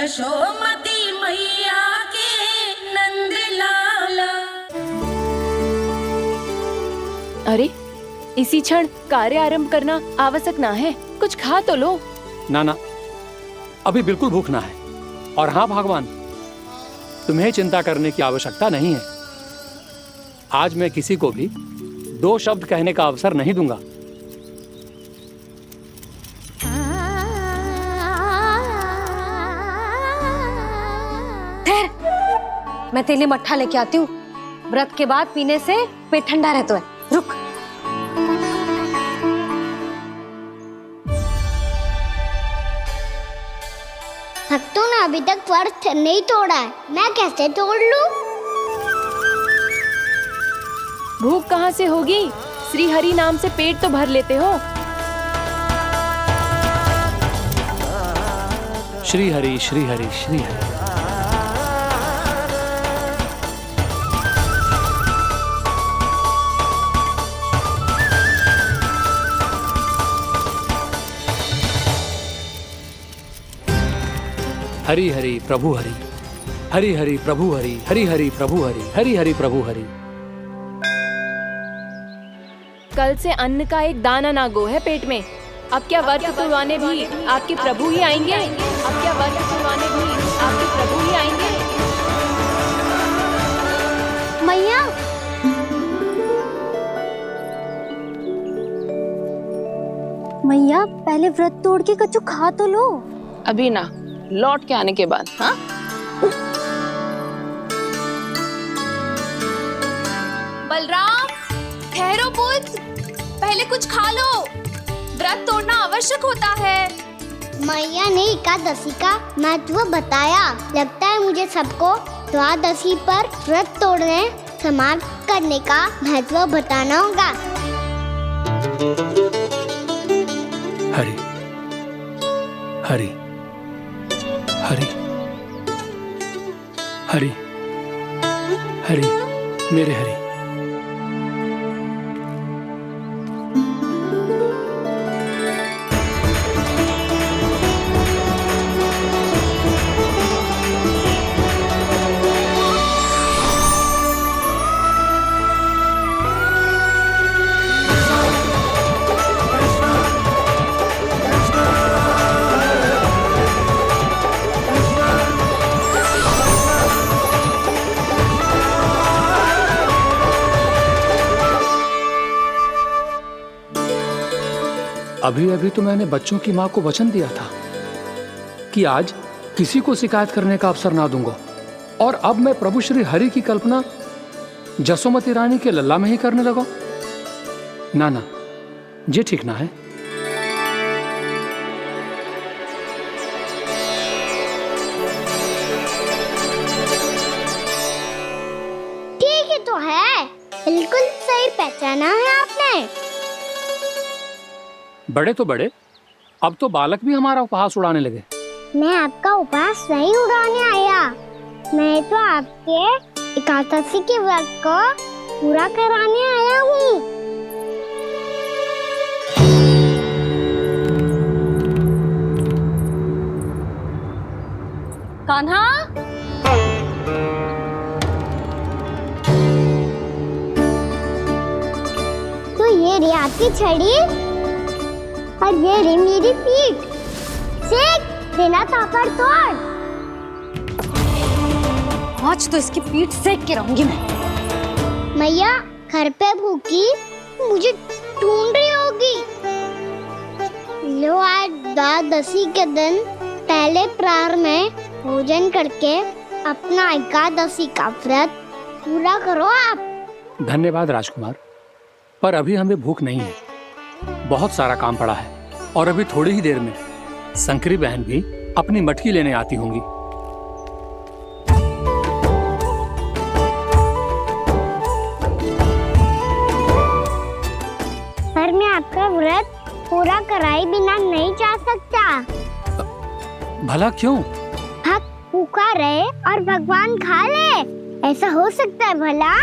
यशोमती मैया के नंद लाला। अरे इसी क्षण कार्य आरंभ करना आवश्यक ना है, कुछ खा तो लो। ना ना, अभी बिल्कुल भूख ना है। और हाँ भगवान, तुम्हें चिंता करने की आवश्यकता नहीं है। आज मैं किसी को भी 2 शब्द कहने का अवसर नहीं दूंगा। मैं तेरे लिए मट्ठा लेके आती हूँ। व्रत के बाद पीने से पेट ठंडा रहता है। रुक। भक्तों ने अभी तक व्रत नहीं तोड़ा है, मैं कैसे तोड़ लूं? भूख कहाँ से होगी? श्री हरि नाम से पेट तो भर लेते हो। श्री हरि श्री हरि श्री हरि। हरि हरि प्रभु हरि, हरि हरि प्रभु हरि, हरि हरि प्रभु हरि, हरि हरि प्रभु हरि। कल से अन्न का एक दाना ना गो है पेट में। अब क्या व्रत तुड़वाने भी आपके प्रभु ही आएंगे? अब क्या व्रत तुड़वाने भी आपके प्रभु ही आएंगे? मैया, मैया पहले व्रत तोड़ के कछु खा तो लो। अभी ना, लौट के आने के बाद। हाँ, बलराम, ठहरो पुत्र, पहले कुछ खा लो। व्रत तोड़ना आवश्यक होता है। मैया ने एकादशी का महत्व बताया। लगता है मुझे सबको द्वादशी पर व्रत तोड़ने समाप्त करने का महत्व बताना होगा। हरि हरि हरि हरि हरि, मेरे हरि। अभी अभी तो मैंने बच्चों की माँ को वचन दिया था कि आज किसी को शिकायत करने का अवसर ना दूंगा, और अब मैं प्रभु श्री हरि की कल्पना जसोमती रानी के लल्ला में ही करने लगा। ना ना, ये ठीक ना है। ठीक है तो है, बिल्कुल सही पहचाना है आपने। बड़े तो बड़े, अब तो बालक भी हमारा उपहास उड़ाने लगे। मैं आपका उपहास नहीं उड़ाने आया, मैं तो आपके एकादशी के व्रत को पूरा कराने आया हूँ। कान्हा, तो ये रे आपकी छड़ी और ये रे मेरी पीठ। सेक बिना तापर तोड़। आज तो इसकी पीठ सेक के रहूंगी मैं। मैया घर पे भूखी मुझे ढूंढ रही होगी। लो, आज द्वादशी के दिन पहले प्रहर में भोजन करके अपना एकादशी का व्रत पूरा करो आप। धन्यवाद राजकुमार, पर अभी हमें भूख नहीं है। बहुत सारा काम पड़ा है, और अभी थोड़ी ही देर में शंकरी बहन भी अपनी मटकी लेने आती होंगी। पर मैं आपका व्रत पूरा कराए बिना नहीं जा सकता। भला क्यों? भक्त भूखा रहे और भगवान खा ले, ऐसा हो सकता है भला?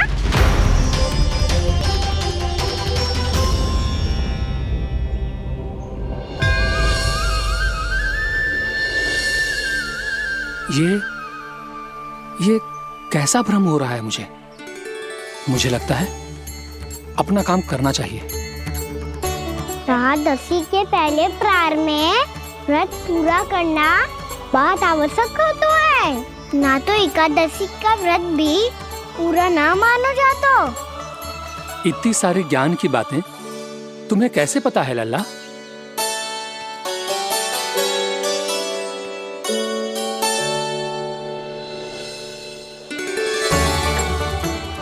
ये कैसा भ्रम हो रहा है मुझे लगता है अपना काम करना चाहिए। एकादशी के पहले प्रार में व्रत पूरा करना बहुत आवश्यक होता है, ना तो एकादशी का व्रत भी पूरा ना मानो जातो। इतनी सारी ज्ञान की बातें तुम्हें कैसे पता है लल्ला?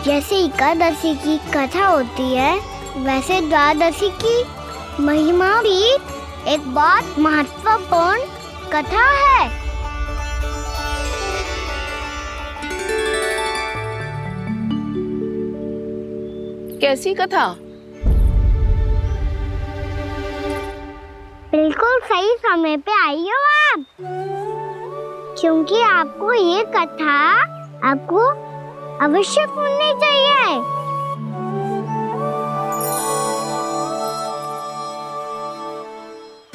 जैसे एकादशी की कथा होती है, वैसे द्वादशी की महिमा भी एक बहुत महत्वपूर्ण कथा है। कैसी कथा? बिल्कुल सही समय पे आई हो आप, क्योंकि आपको ये कथा आपको अवश्य सुननी चाहिए।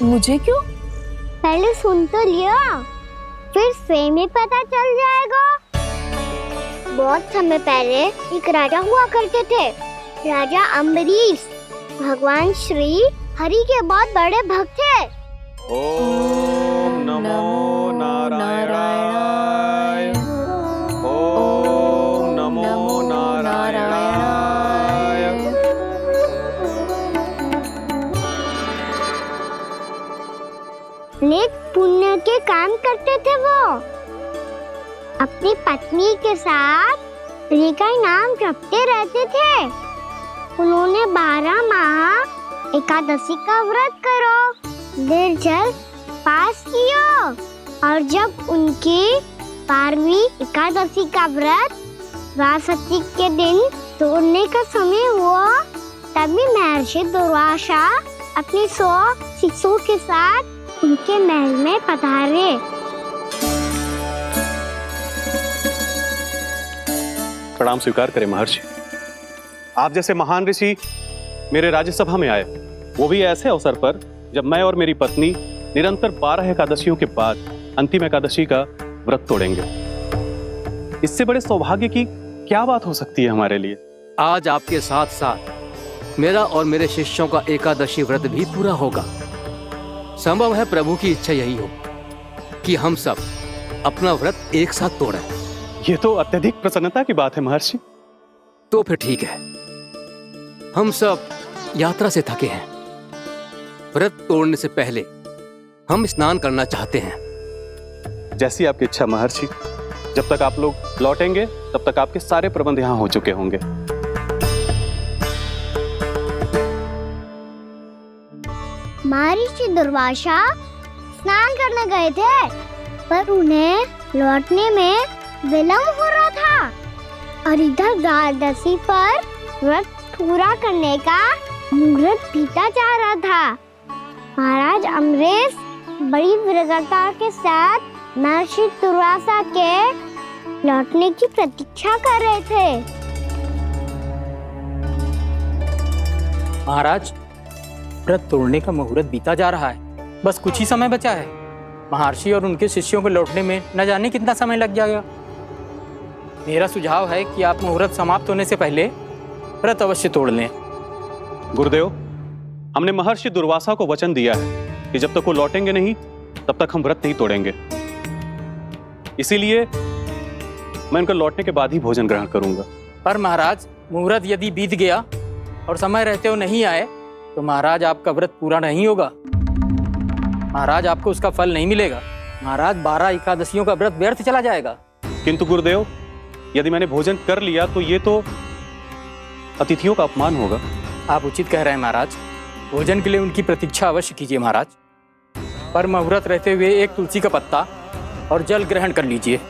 मुझे क्यों? पहले सुन तो लियो, फिर स्वयं ही पता चल जाएगा। बहुत समय पहले एक राजा हुआ करते थे, राजा अम्बरीश। भगवान श्री हरि के बहुत बड़े भक्त थे। ओम नमो नारायणाय। ओम नमो नारायणाय। नेक पुण्य के काम करते थे वो। अपनी पत्नी के साथ हरि का नाम जपते रहते थे। उन्होंने 12 माह एकादशी का व्रत करो निर्जल पास किया, और जब उनकी 12वीं एकादशी का व्रत द्वादशी के दिन तोड़ने का समय हुआ, तभी महर्षि दुर्वासा अपने 100 शिष्यों के साथ उनके महल में पधारे। प्रणाम स्वीकार करें महर्षि। आप जैसे महान ऋषि मेरे राज्यसभा में आए, वो भी ऐसे अवसर पर जब मैं और मेरी पत्नी निरंतर 12 एकादशियों के बाद अंतिम एकादशी का व्रत तोड़ेंगे। इससे बड़े सौभाग्य की क्या बात हो सकती है हमारे लिए? आज आपके साथ साथ मेरा और मेरे शिष्यों का एकादशी व्रत भी पूरा होगा। संभव है प्रभु की इच्छा यही हो कि हम सब अपना व्रत एक साथ तोड़ें। ये तो अत्यधिक प्रसन्नता की बात है महर्षि। तो फिर ठीक है, हम सब यात्रा से थके हैं। व्रत तोड़ने से पहले हम स्नान करना चाहते हैं। जैसी आपकी इच्छा महर्षि। जब तक आप लोग लौटेंगे तब तक आपके सारे प्रबंध यहाँ हो चुके होंगे। महर्षि दुर्वासा स्नान करने गए थे, पर उन्हें लौटने में विलंब हो रहा था, और इधर द्वादशी पर व्रत पूरा करने का मुहूर्त बीता जा रहा था। महाराज अम्बरीश बड़ी विरगता के साथ महर्षि दुर्वासा के लौटने की प्रतीक्षा कर रहे थे। महाराज, व्रत तोड़ने का मुहूर्त बीता जा रहा है, बस कुछ ही समय बचा है। महर्षि और उनके शिष्यों को लौटने में न जाने कितना समय लग जाएगा। मेरा सुझाव है कि आप मुहूर्त समाप्त होने से पहले व्रत अवश्य तोड़ लें। गुरुदेव, हमने महर्षि दुर्वासा को वचन दिया है कि जब तक वो लौटेंगे नहीं तब तक हम व्रत नहीं तोड़ेंगे। इसीलिए मैं उनके लौटने के बाद ही भोजन ग्रहण करूंगा। पर महाराज, मुहूर्त यदि बीत गया और समय रहते हो नहीं आए तो महाराज आपका व्रत पूरा नहीं होगा। महाराज, आपको उसका फल नहीं मिलेगा। महाराज, 12 एकादशियों का व्रत व्यर्थ चला जाएगा। किंतु गुरुदेव, यदि मैंने भोजन कर लिया तो ये तो अतिथियों का अपमान होगा। आप उचित कह रहे हैं महाराज। भोजन के लिए उनकी प्रतीक्षा अवश्य कीजिए महाराज, पर मुहूर्त रहते हुए एक तुलसी का पत्ता और जल ग्रहण कर लीजिए।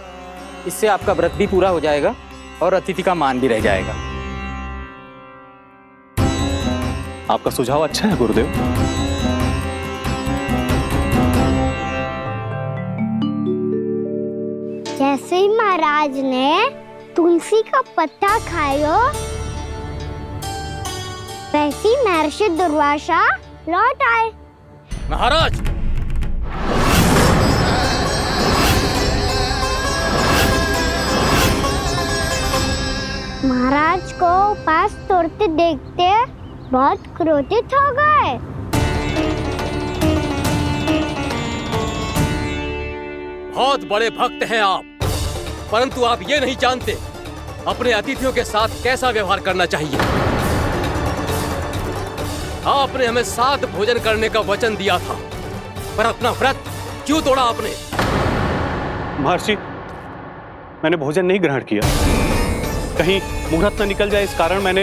इससे आपका व्रत भी पूरा हो जाएगा और अतिथि का मान भी रह जाएगा। आपका सुझाव अच्छा है गुरुदेव। जैसे ही महाराज ने तुलसी का पत्ता खाया, वैसे ही महर्षि दुर्वासा लौट आए। महाराज, महाराज को उपास तोड़ते देखते बहुत क्रोधित हो गए। बहुत बड़े भक्त हैं आप, परंतु आप ये नहीं जानते अपने अतिथियों के साथ कैसा व्यवहार करना चाहिए। आपने हमें साथ भोजन करने का वचन दिया था, पर अपना व्रत क्यों तोड़ा आपने? महर्षि, मैंने भोजन नहीं ग्रहण किया। कहीं मुहूर्त न निकल जाए, इस कारण मैंने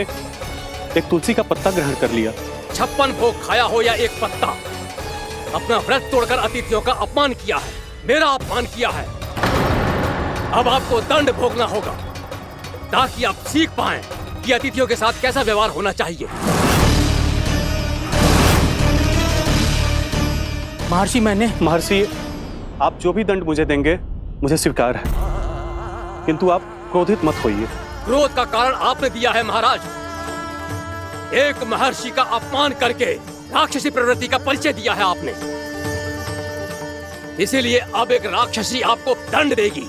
एक तुलसी का पत्ता ग्रहण कर लिया। 56 भोग खाया हो या एक पत्ता, अपना व्रत तोड़कर अतिथियों का अपमान किया है, मेरा अपमान किया है। अब आपको दंड भोगना होगा ताकि आप सीख पाएं कि अतिथियों के साथ कैसा व्यवहार होना चाहिए। महर्षि, आप जो भी दंड मुझे देंगे मुझे स्वीकार है, किंतु आप क्रोधित मत होइए। क्रोध का कारण आपने दिया है महाराज। एक महर्षि का अपमान करके राक्षसी प्रवृत्ति का परिचय दिया है आपने, इसीलिए अब एक राक्षसी आपको दंड देगी।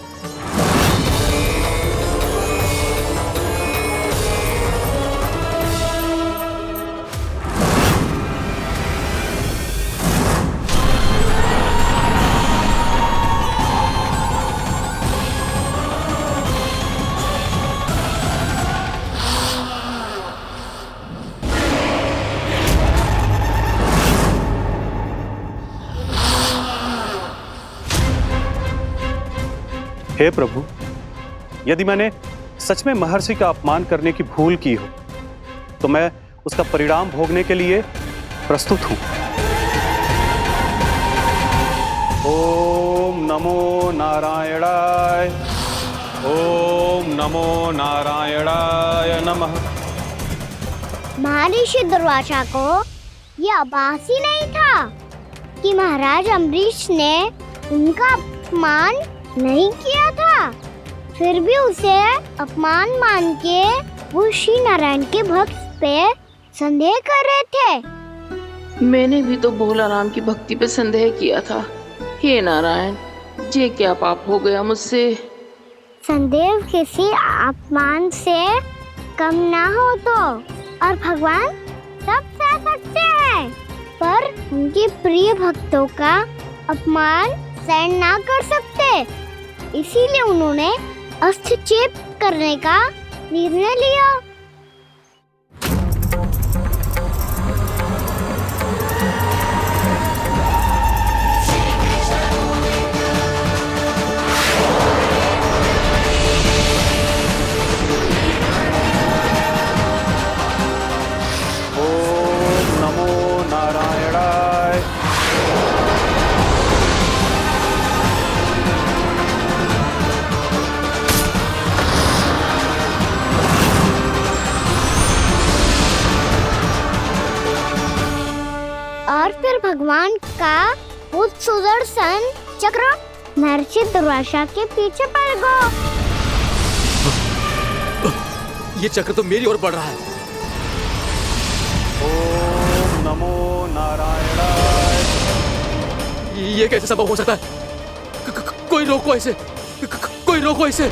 हे प्रभु, यदि मैंने सच में महर्षि का अपमान करने की भूल की हो तो मैं उसका परिणाम भोगने के लिए प्रस्तुत हूं। ओम नमो नारायणाय, ओम नमो नारायणाय नमः। महर्षि दुर्वासा को यह आभास ही नहीं था कि महाराज अम्बरीश ने उनका अपमान नहीं किया था, फिर भी उसे अपमान मान के वो श्री नारायण के भक्त पे संदेह कर रहे थे। मैंने भी तो भोला राम की भक्ति पे संदेह किया था। हे नारायण, ये क्या पाप हो गया मुझसे? संदेह किसी अपमान से कम ना हो तो, और भगवान सब सह सकते हैं, पर उनके प्रिय भक्तों का अपमान सहन ना कर सकते, इसीलिए उन्होंने अस्थिचेप करने का निर्णय लिया। ओम नमो नारायणाय। और फिर भगवान का वो सुदर्शन चक्र महर्षि दुर्वासा के पीछे पड़ गया। ये चक्र तो मेरी ओर बढ़ रहा है। ओम नमो नारायणाय। ये कैसे संभव हो सकता है? कोई रोको इसे, कोई रोको इसे।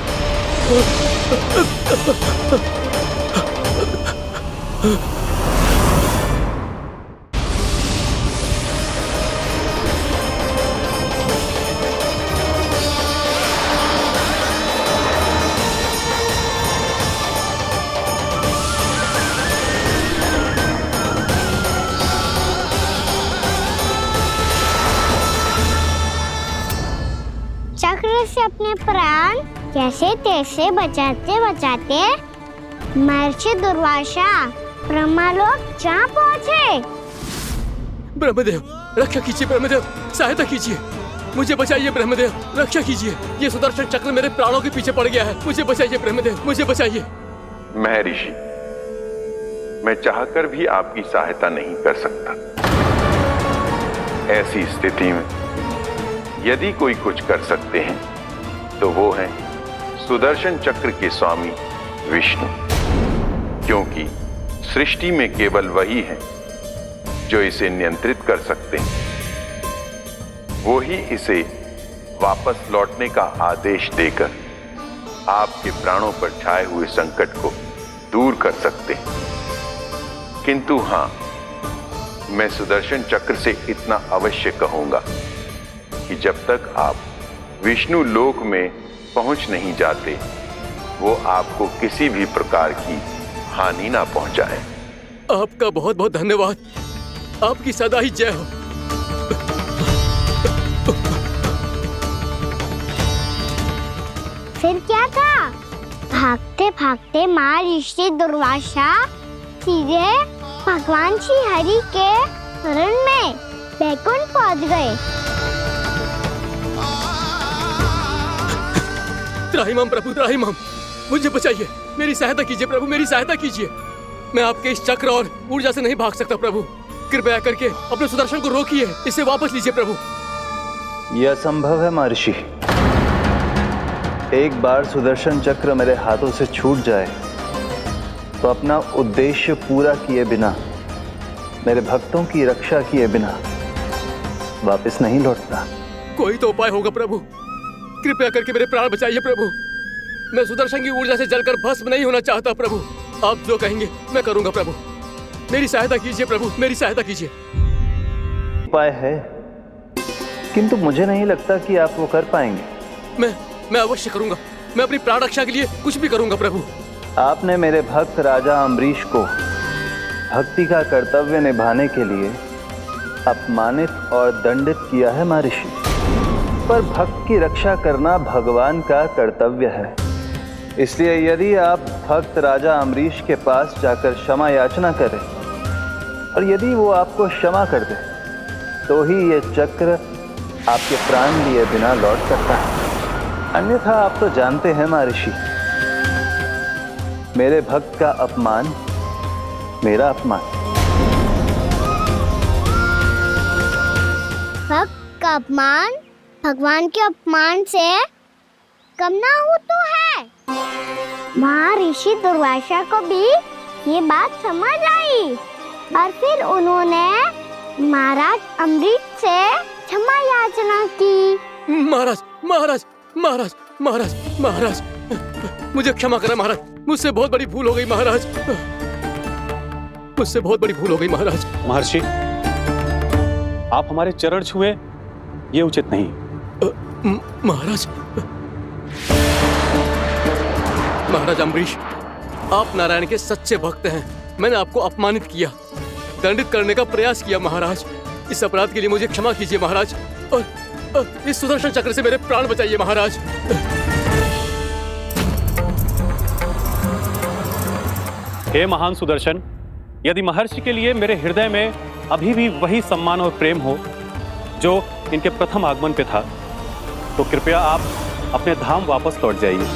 चक्र से अपने प्राण कैसे तैसे बचाते बचाते महर्षि दुर्वासा ब्रह्मलोक जा पहुँचे। ब्रह्मदेव, रक्षा कीजिए ब्रह्मदेव, सहायता कीजिए, मुझे बचाइए ब्रह्मदेव, रक्षा कीजिए। ये सुदर्शन चक्र मेरे प्राणों के पीछे पड़ गया है, मुझे बचाइए ब्रह्मदेव, मुझे बचाइए। महर्षि, मैं चाहकर भी आपकी सहायता नहीं कर सकता। ऐसी स्थिति में यदि कोई कुछ कर सकते हैं तो वो है सुदर्शन चक्र के स्वामी विष्णु, क्योंकि सृष्टि में केवल वही है जो इसे नियंत्रित कर सकते हैं। वो ही इसे वापस लौटने का आदेश देकर आपके प्राणों पर छाए हुए संकट को दूर कर सकते, किंतु हां, मैं सुदर्शन चक्र से इतना अवश्य कहूंगा कि जब तक आप विष्णु लोक में पहुंच नहीं जाते, वो आपको किसी भी प्रकार की हानि ना पहुंचाए। आपका बहुत बहुत धन्यवाद। आपकी सदा ही जय हो। फिर क्या था? भागते भागते महर्षि दुर्वासा सीधे भगवान श्री हरि के शरण में बैकुंठ पहुंच गए। त्राहिमाम प्रभु, त्राहिमाम, मुझे बचाइए, मेरी सहायता कीजिए प्रभु, मेरी सहायता कीजिए। मैं आपके इस चक्र और ऊर्जा से नहीं भाग सकता प्रभु। कृपया करके अपने सुदर्शन को रोकिए, इसे वापस लीजिए प्रभु। यह संभव है महर्षि। एक बार सुदर्शन चक्र मेरे हाथों से छूट जाए तो अपना उद्देश्य पूरा किए बिना, मेरे भक्तों की रक्षा किए बिना वापस नहीं लौटता। कोई तो उपाय होगा प्रभु, कृपया करके मेरे प्राण बचाइए प्रभु। मैं सुदर्शन की ऊर्जा से जलकर भस्म नहीं होना चाहता प्रभु। आप जो कहेंगे मैं करूंगा प्रभु। मेरी सहायता कीजिए प्रभु, मेरी सहायता कीजिए। उपाय है, किंतु मुझे नहीं लगता कि आप वो कर पाएंगे। मैं अवश्य करूंगा। मैं अपनी प्राण रक्षा के लिए कुछ भी करूंगा प्रभु। आपने मेरे भक्त राजा अम्बरीश को भक्ति का कर्तव्य निभाने के लिए अपमानित और दंडित किया है महर्षि, पर भक्त की रक्षा करना भगवान का कर्तव्य है। इसलिए यदि आप भक्त राजा अम्बरीश के पास जाकर क्षमा याचना करें और यदि वो आपको क्षमा कर दे तो ही ये चक्र आपके प्राण लिए बिना लौट सकता है। अन्यथा आप तो जानते हैं महर्षि, मेरे भक्त का अपमान मेरा अपमान। भक्त का अपमान भगवान के अपमान से कम ना हो तो है। महर्षि दुर्वासा को भी ये बात समझ आई और फिर उन्होंने महाराज अम्बरीश से क्षमा याचना की। महाराज महाराज महाराज महाराज महाराज, मुझे क्षमा करें महाराज, मुझसे बहुत बड़ी भूल हो गई महाराज, मुझसे बहुत बड़ी भूल हो गई महाराज। महर्षि, आप हमारे चरण छुए ये उचित नहीं। महाराज, महाराज अम्बरीश, आप नारायण के सच्चे भक्त हैं। मैंने आपको अपमानित किया, दंडित करने का प्रयास किया महाराज। इस अपराध के लिए मुझे क्षमा कीजिए महाराज, और इस सुदर्शन चक्र से मेरे प्राण बचाइए महाराज। हे महान सुदर्शन, यदि महर्षि के लिए मेरे हृदय में अभी भी वही सम्मान और प्रेम हो जो इनके प्रथम आगमन पे था, तो कृपया आप अपने धाम वापस लौट जाइए।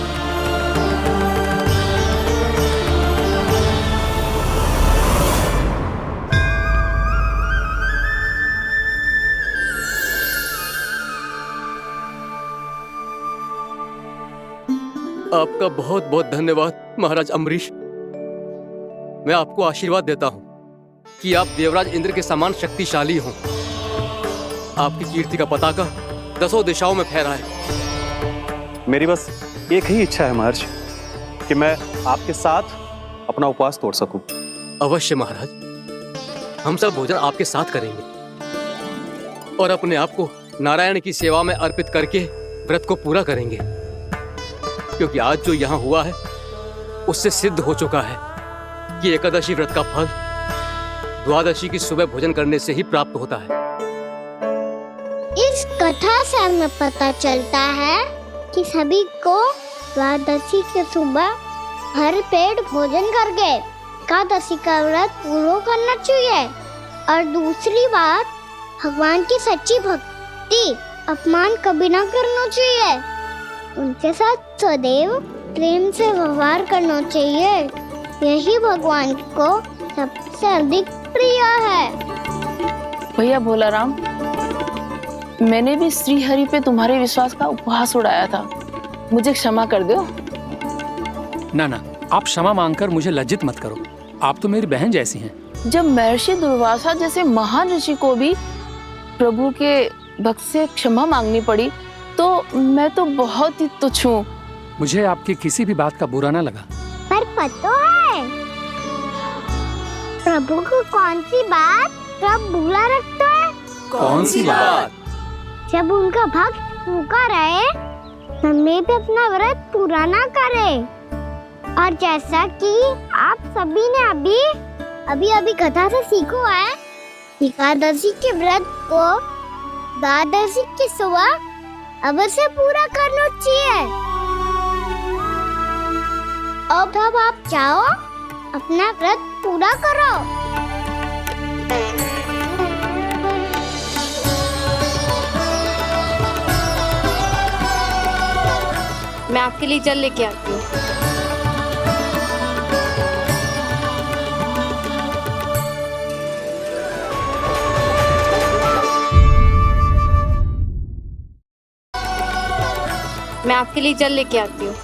आपका बहुत बहुत धन्यवाद महाराज अम्बरीश। मैं आपको आशीर्वाद देता हूं कि आप देवराज इंद्र के समान शक्तिशाली हों। आपकी कीर्ति का पताका 10 दिशाओं में फहराए। मेरी बस एक ही इच्छा है महर्षि, कि मैं आपके साथ अपना उपवास तोड़ सकूं। अवश्य महाराज, हम सब भोजन आपके साथ करेंगे और अपने आप को नारायण की सेवा में अर्पित करके व्रत को पूरा करेंगे, क्योंकि आज जो यहाँ हुआ है उससे सिद्ध हो चुका है कि एकादशी व्रत का फल द्वादशी की सुबह भोजन करने से ही प्राप्त होता है। इस कथा से हमें पता चलता है कि सभी को द्वादशी के सुबह भर पेट भोजन करके एकादशी का व्रत पूरा करना चाहिए। और दूसरी बात, भगवान की सच्ची भक्ति अपमान कभी ना करना चाहिए। उनके साथ सदैव प्रेम से व्यवहार करना चाहिए। यही भगवान को सबसे अधिक प्रिय है। भैया भोलाराम, मैंने भी श्री हरि पे तुम्हारे विश्वास का उपहास उड़ाया था, मुझे क्षमा कर दो। ना ना, आप क्षमा मांगकर मुझे लज्जित मत करो, आप तो मेरी बहन जैसी हैं। जब महर्षि दुर्वासा जैसे महान ऋषि को भी प्रभु के भक्त से क्षमा मांगनी पड़ी, तो मैं तो बहुत ही तुच्छ हूँ। मुझे आपकी किसी भी बात का बुरा ना लगा। पर पता है, प्रभु को कौन सी बात कब भूला रखता है? कौन सी बात? जब उनका भक्त भूखा रहे, समय पे अपना व्रत पूरा ना करे। और जैसा कि आप सभी ने अभी कथा से सीखो है, एकादशी के व्रत को द्वादशी के सुबह अवश्य पूरा करना चाहिए। अब आप चाहो अपना व्रत पूरा करो। मैं आपके लिए जल लेके आती हूँ। मैं आपके लिए जल लेके आती हूँ।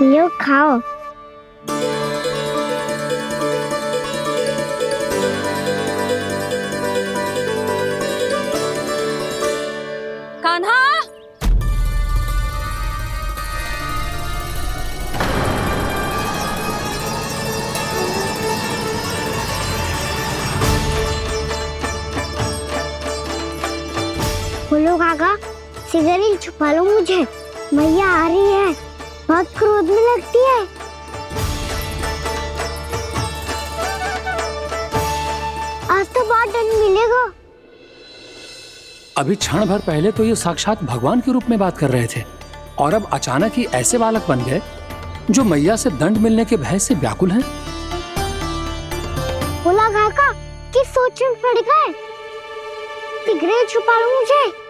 ये खाओ। कान्हा, बोलो काका, सिगरेट छुपा लो मुझे, मैया आ रही है, बहुत क्रोध में लगती है। आज तो बहुत दंड मिलेगा। अभी क्षण भर पहले तो ये साक्षात भगवान के रूप में बात कर रहे थे, और अब अचानक ही ऐसे बालक बन गए जो मैया से दंड मिलने के भय से व्याकुल हैं। बोला काका, किस सोच में पड़ गए? सिगरेट छुपा लो मुझे।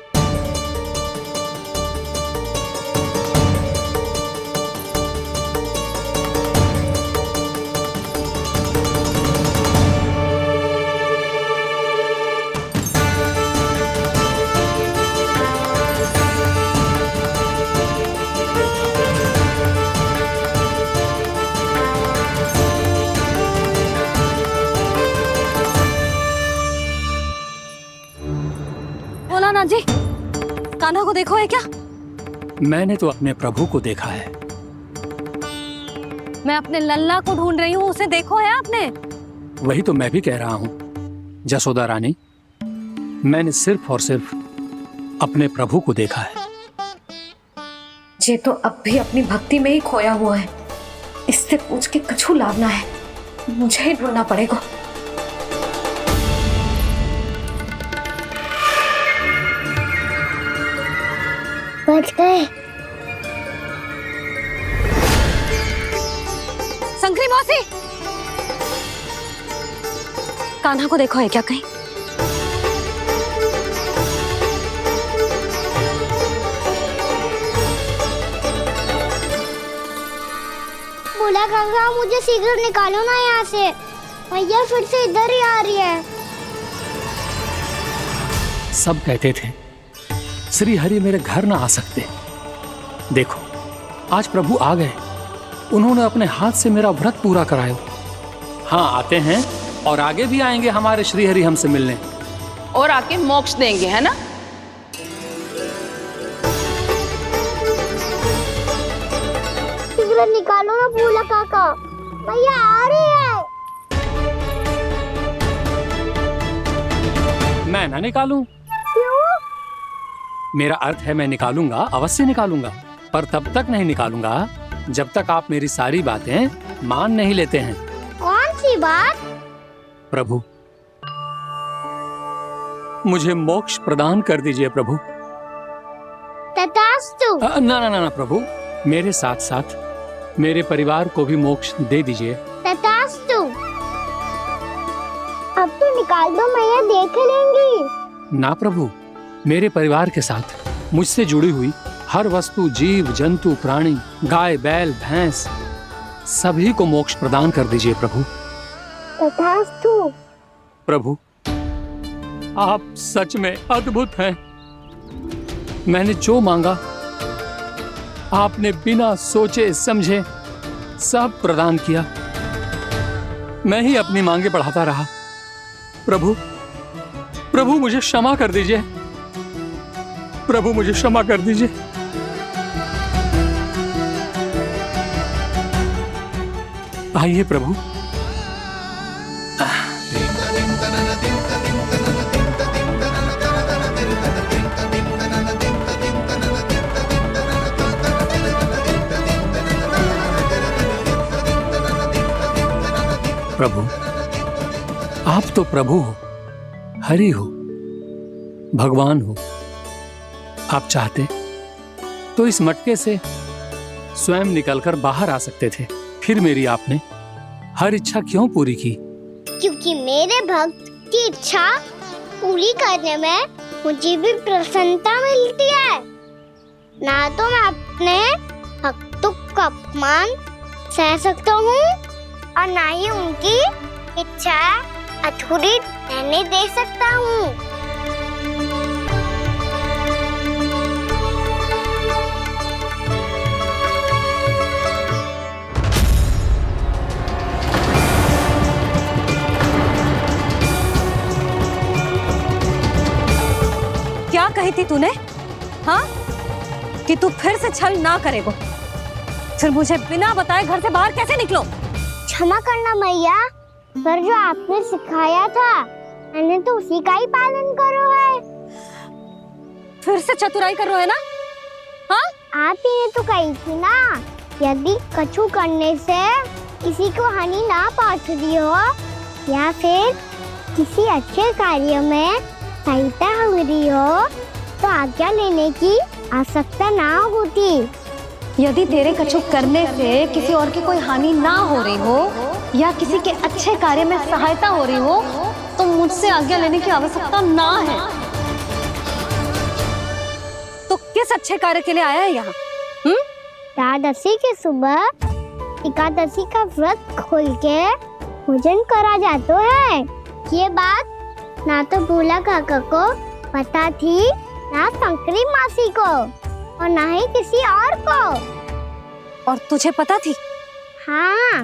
बोला ना जी, कान्हा को देखो है क्या? मैंने तो अपने प्रभु को देखा है। मैं अपने लल्ला को ढूंढ रही हूँ, उसे देखो है आपने? वही तो मैं भी कह रहा हूँ जसोदा रानी, मैंने सिर्फ और सिर्फ अपने प्रभु को देखा है। ये तो अब भी अपनी भक्ति में ही खोया हुआ है, इससे पूछ के कछु लाभ ना है, मुझे ही ढूंढना पड़ेगा। बच गए। शंकरी मौसी, कान्हा को देखो है क्या कहीं? बोला काका, मुझे सिगरेट निकालो ना यहाँ से, भैया फिर से इधर ही आ रही है। सब कहते थे श्री हरि मेरे घर ना आ सकते। देखो आज प्रभु आ गए, उन्होंने अपने हाथ से मेरा व्रत पूरा कराया। हाँ, आते हैं और आगे भी आएंगे हमारे श्री हरि हमसे मिलने, और आके मोक्ष देंगे, है ना? सिगरेट निकालो ना बोला काका, भैया आ रही है। मैं ना निकालूं? क्यों? मेरा अर्थ है मैं निकालूंगा, अवश्य निकालूंगा, पर तब तक नहीं निकालूंगा जब तक आप मेरी सारी बातें मान नहीं लेते हैं। कौन सी बात? प्रभु, मुझे मोक्ष प्रदान कर दीजिए प्रभु। तथास्तु। ना ना ना ना प्रभु, मेरे साथ साथ मेरे परिवार को भी मोक्ष दे दीजिए। तथास्तु। अब तो निकाल दो, मैया देख लेंगी। ना प्रभु, मेरे परिवार के साथ मुझसे जुड़ी हुई हर वस्तु, जीव जंतु, प्राणी, गाय बैल भैंस, सभी को मोक्ष प्रदान कर दीजिए प्रभु। तथास्तु। प्रभु, आप सच में अद्भुत हैं। मैंने जो मांगा आपने बिना सोचे समझे सब प्रदान किया। मैं ही अपनी मांगे बढ़ाता रहा। प्रभु, प्रभु मुझे क्षमा कर दीजिए। प्रभु मुझे क्षमा कर दीजिए। आइए प्रभु। प्रभु, आप तो प्रभु हो, हरि हो, भगवान हो। आप चाहते तो इस मटके से स्वयं निकलकर बाहर आ सकते थे, फिर मेरी आपने हर इच्छा क्यों पूरी की? क्योंकि मेरे भक्त की इच्छा पूरी करने में मुझे भी प्रसन्नता मिलती है। ना तो मैं अपने भक्तों का अपमान सह सकता हूँ और ना ही उनकी इच्छा अधूरी रहने दे सकता हूँ। क्या कही थी तूने? हाँ, कि तू फिर से छल ना करेगा। फिर मुझे बिना बताए घर से बाहर कैसे निकलो? क्षमा करना मैया, पर जो आपने सिखाया था मैंने तो उसी का ही पालन करो है। फिर से चतुराई कर रहे हो है ना? हाँ, आप ही ने तो कही थी ना, यदि कछु करने से किसी को हानि ना पहुंच रही हो या फिर किसी अच्छे कार्य में सहायता हो रही हो तो आज्ञा लेने की आवश्यकता ना होती। यदि तेरे कछु करने से किसी और की कोई हानि ना हो रही हो या किसी के अच्छे कार्य में सहायता हो रही हो तो मुझसे आज्ञा लेने की आवश्यकता ना है। तो किस अच्छे कार्य के लिए आया है यहाँ? द्वादशी के सुबह एकादशी का व्रत खोल के भोजन करा जाता है। ये बात ना तो भोला काका को पता थी, ना शंकरी मासी को और ना ही किसी और को। और तुझे पता थी? हाँ,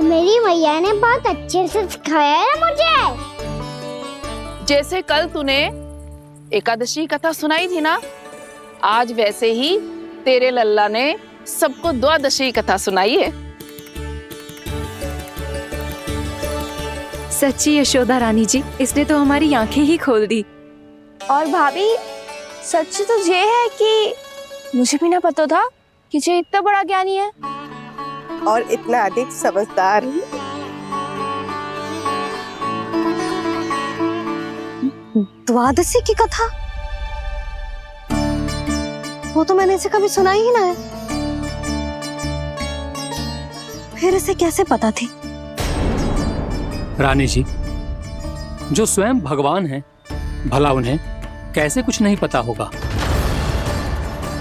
मेरी मैया ने बहुत अच्छे से सिखाया है मुझे। जैसे कल तूने एकादशी कथा सुनाई थी ना, आज वैसे ही तेरे लल्ला ने सबको द्वादशी कथा सुनाई है। सच्ची यशोदा रानी जी, इसने तो हमारी आंखें ही खोल दी। और भाभी, सच तो ये है कि मुझे भी ना पता था कि ये इतना बड़ा ज्ञानी है और इतना अधिक समझदार। द्वादशी की कथा? वो तो मैंने इसे कभी सुना ही ना है। फिर इसे कैसे पता थी? रानी जी, जो स्वयं भगवान हैं, भला उन्हें कैसे कुछ नहीं पता होगा।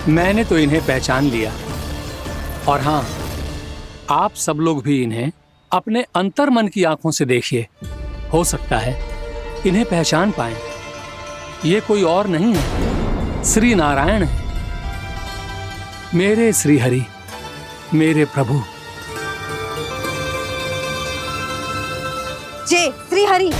मैंने तो इन्हें पहचान लिया, और हाँ, आप सब लोग भी इन्हें अपने अंतर मन की आंखों से देखिए, हो सकता है इन्हें पहचान पाएं। ये कोई और नहीं है, श्री नारायण है, मेरे श्री हरि, मेरे प्रभु। जय श्री हरि।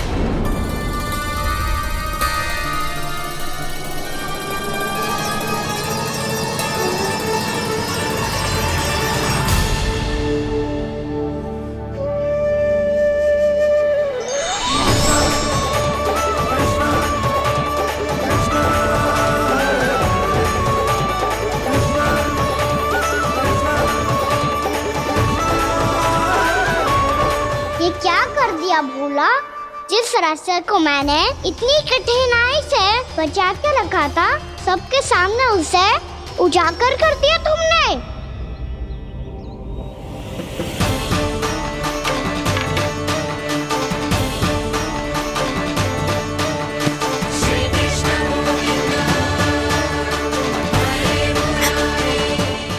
ये क्या कर दिया भोला? जिस रास्ते को मैंने इतनी कठिनाई से बचा के रखा था, सबके सामने उसे उजागर कर दिया तुमने।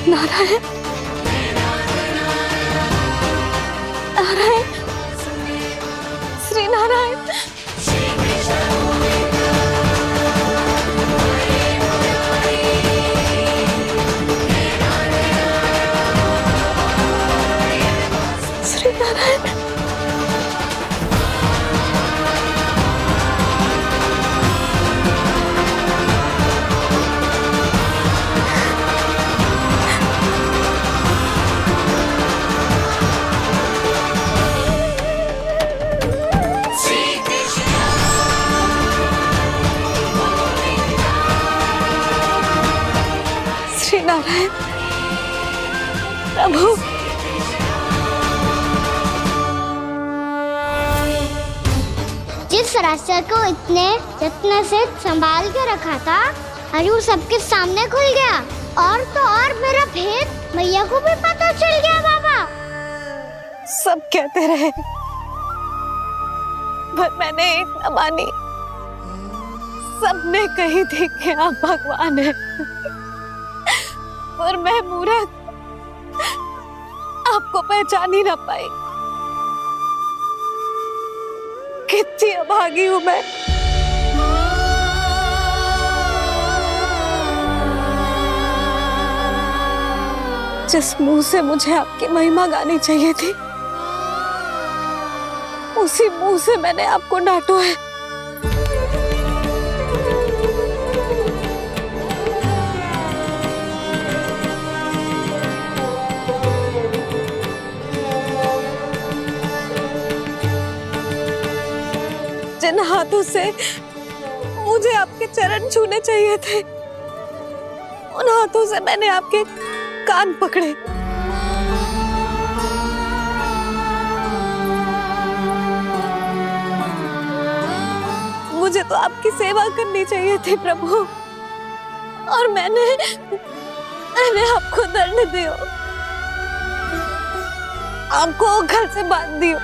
नारायण, नारायण, श्री नारायण। नारायण प्रभु। जिस रास्ते को इतने यत्न से संभाल के रखा था, आज वो सबके सामने खुल गया। और तो और मेरा भेद मैया को भी पता चल गया बाबा। सब कहते रहे पर मैंने एक न मानी। सबने कही थी कि आप भगवान हैं, पर मैं मूर्ख आपको पहचान ही ना पाई। कितनी अभागी हूँ मैं। जिस मुंह से मुझे आपकी महिमा गानी चाहिए थी, उसी मुंह से मैंने आपको डांटो है। जिन हाथों से मुझे आपके चरण छूने चाहिए थे, उन हाथों से मैंने आपके कान पकड़े। मुझे तो आपकी सेवा करनी चाहिए थी प्रभु, और मैंने आपको दंड दियो, आपको घर से बांध दियो।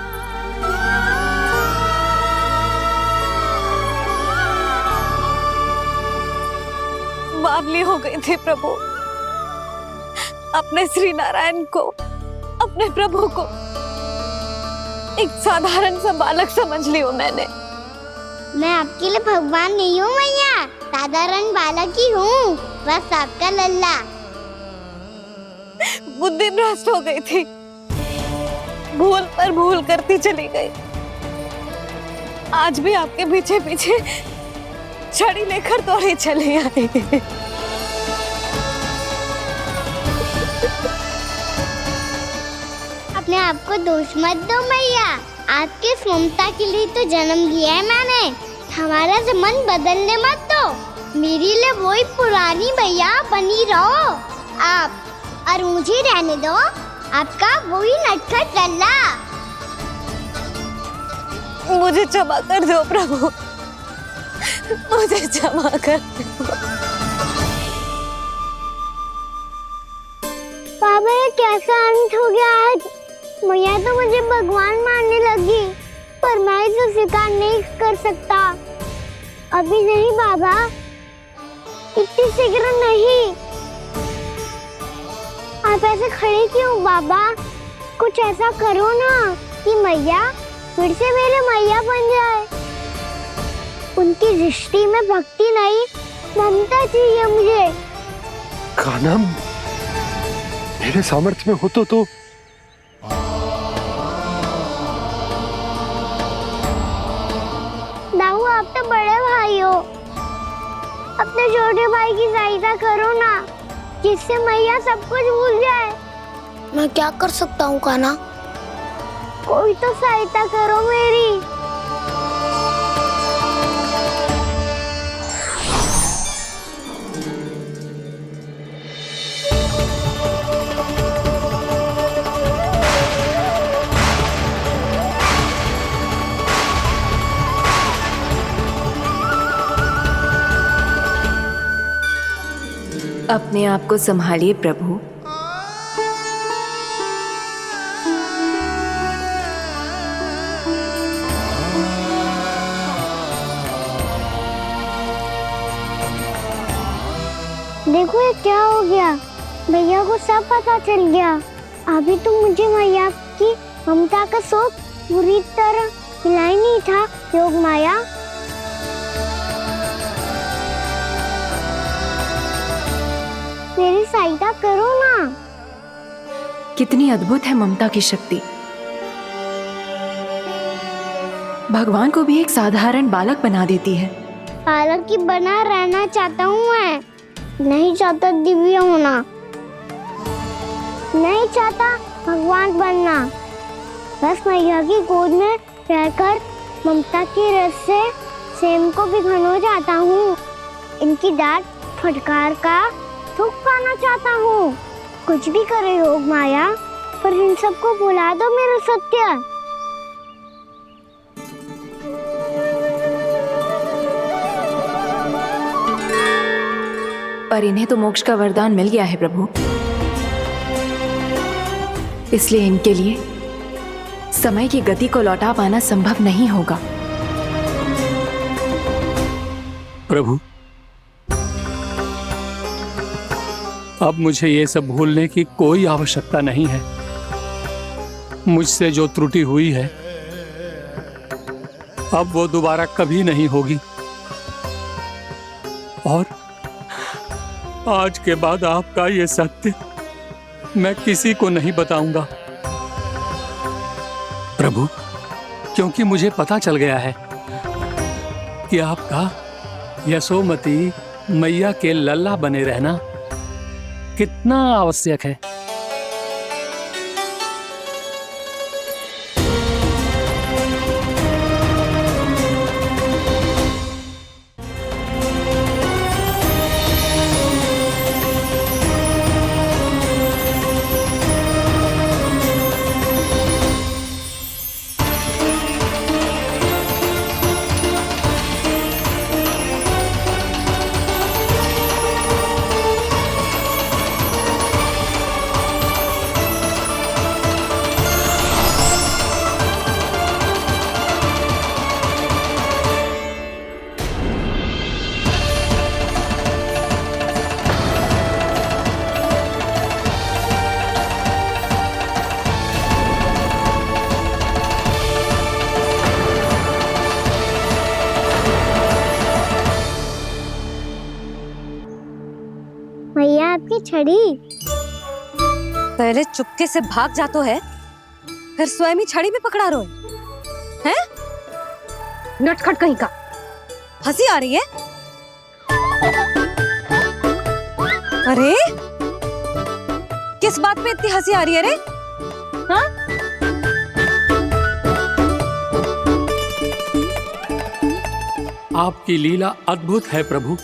बावली हो गई थी प्रभु। अपने श्री नारायण को, अपने प्रभु को एक साधारण सा बालक समझ लियो मैंने। मैं आपके लिए भगवान नहीं हूँ मैया, साधारण बालक ही हूँ, बस आपका लल्ला। बुद्धि भ्रष्ट हो गई थी, भूल पर भूल करती चली गई। आज भी आपके पीछे पीछे छड़ी लेकर दौड़ी चली आई। अपने आप को दोष मत दो मैया, आपके इस ममता के लिए तो जन्म लिया है मैंने। हमारा से मन बदलने मत दो। मेरे लिए वही पुरानी मैया बनी रहो आप, और मुझे रहने दो आपका वही नटखट लल्ला। मुझे क्षमा कर दो प्रभु, मुझे क्षमा कर दो। बाबा ये कैसा अंत हो गया आज? मैया तो मुझे भगवान मानने लगी, पर मैं इसे स्वीकार नहीं कर सकता। अभी नहीं बाबा, इतनी शीघ्र नहीं। आप ऐसे खड़े क्यों बाबा? कुछ ऐसा करो ना कि मैया फिर से मेरे मैया बन जाए। उनकी दृष्टि में भक्ति नहीं, ममता चाहिए मुझे। कान्हा, मेरे सामर्थ्य में हो तो दाऊ, आप तो बड़े भाई हो, अपने छोटे भाई की सहायता करो ना, जिससे मैया सब कुछ भूल जाए। मैं क्या कर सकता हूँ कान्हा? कोई तो सहायता करो मेरी। अपने आप को संभालिए प्रभु। देखो ये क्या हो गया, भैया को सब पता चल गया। अभी तो मुझे मैया की ममता का शौक पूरी तरह मिला ही नहीं था। योग माया, मेरी सहायता करो ना। कितनी अद्भुत है ममता की शक्ति। भगवान को भी एक साधारण बालक बना देती है। बालक ही बना रहना चाहता हूँ मैं, नहीं चाहता दिव्य होना, नहीं चाहता भगवान बनना। बस मैया की गोद में रहकर ममता की रस से सेम को भी घनो जाता हूँ। इनकी डांट फटकार का सुख पाना चाहता हूँ। कुछ भी करे योग माया, पर इन सबको भुला दो मेरा सत्य। पर इन्हें तो मोक्ष का वरदान मिल गया है प्रभु, इसलिए इनके लिए समय की गति को लौटा पाना संभव नहीं होगा। प्रभु, अब मुझे ये सब भूलने की कोई आवश्यकता नहीं है। मुझसे जो त्रुटि हुई है अब वो दोबारा कभी नहीं होगी, और आज के बाद आपका ये सत्य मैं किसी को नहीं बताऊंगा प्रभु, क्योंकि मुझे पता चल गया है कि आपका यशोमती मैया के लल्ला बने रहना कितना आवश्यक है। भैया आपकी छड़ी। पहले चुपके से भाग जातो है, फिर स्वयं ही छड़ी भी पकड़ा रोए हैं? नटखट कहीं का। हंसी आ रही है? अरे किस बात पे इतनी हंसी आ रही है रे? हाँ? आपकी लीला अद्भुत है प्रभु,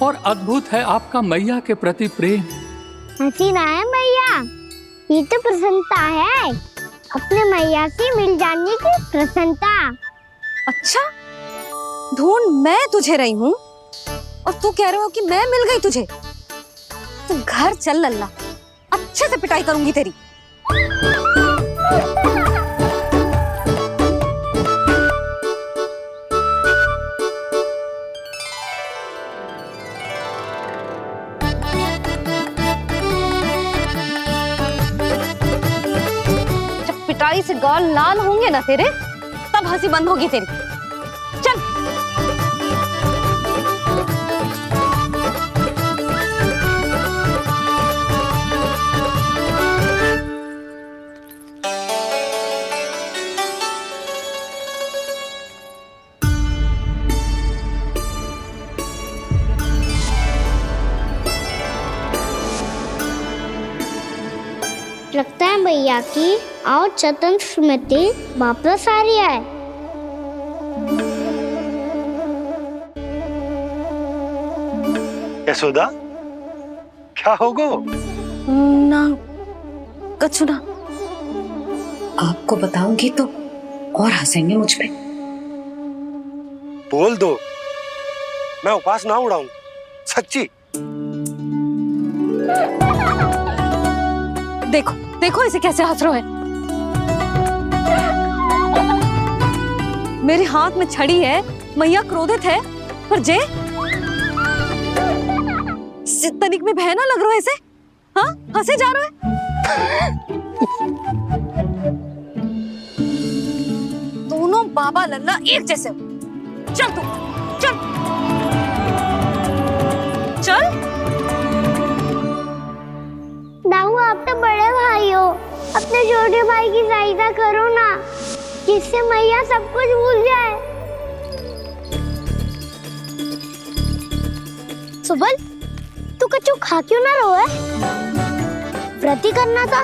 और अद्भुत है आपका मैया के प्रति प्रेम। हंसी ना है मैया, ये तो प्रसन्नता है, अपने मैया से मिल जाने की प्रसन्नता। अच्छा, ढूंढ मैं तुझे रही हूँ और तू कह रहे हो कि मैं मिल गई तुझे। तू घर चल लल्ला, अच्छे से पिटाई करूंगी तेरी। पिटाई से गाल लाल होंगे ना तेरे, तब हंसी बंद होगी तेरी। चल। लगता है भैया की और चतन स्मृति वापस आ रही है। यशोदा, क्या होगो? ना कछु ना। आपको बताऊंगी तो और हंसेंगे मुझ पे। बोल दो, मैं उपवास ना उड़ाऊं, सच्ची। देखो देखो इसे कैसे हंस रहा है। मेरे हाथ में छड़ी है, मैया क्रोधित है, पर जे तनिक में बहना लग रहा है इसे। हाँ, हंसे जा रहा है। दोनों बाबा लल्ला एक जैसे हो। चल तू, चल चल। दाऊ, आप तो बड़े भाई हो, अपने छोटे भाई की सहायता करो ना, जिससे मैया सब कुछ भूल जाए। सुबल, तू कछु खा क्यों ना रो है? व्रत ही करना था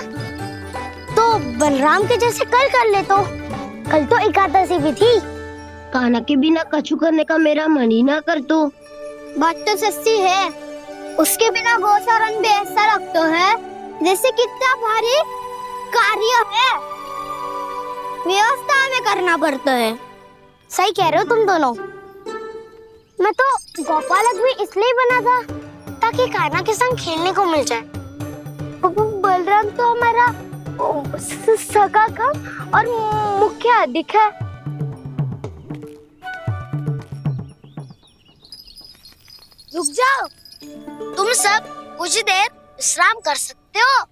तो बलराम के जैसे कल कर ले। तो कल तो एकादशी भी थी। खाना के बिना कछु करने का मेरा मन ही ना कर। तो बात तो सच्ची है, उसके बिना गोचारण भी ऐसा लगता है जैसे कितना भारी कार्य है, व्यवस्था में करना पड़ता है। सही कह रहे हो तुम दोनों। मैं तो गोपालक भी इसलिए बना था ताकि कान्हा के संग खेलने को मिल जाए। बलराम तो हमारा सगा कम और मुख्य अधिक है। रुक जाओ, तुम सब कुछ देर विश्राम कर सकते हो।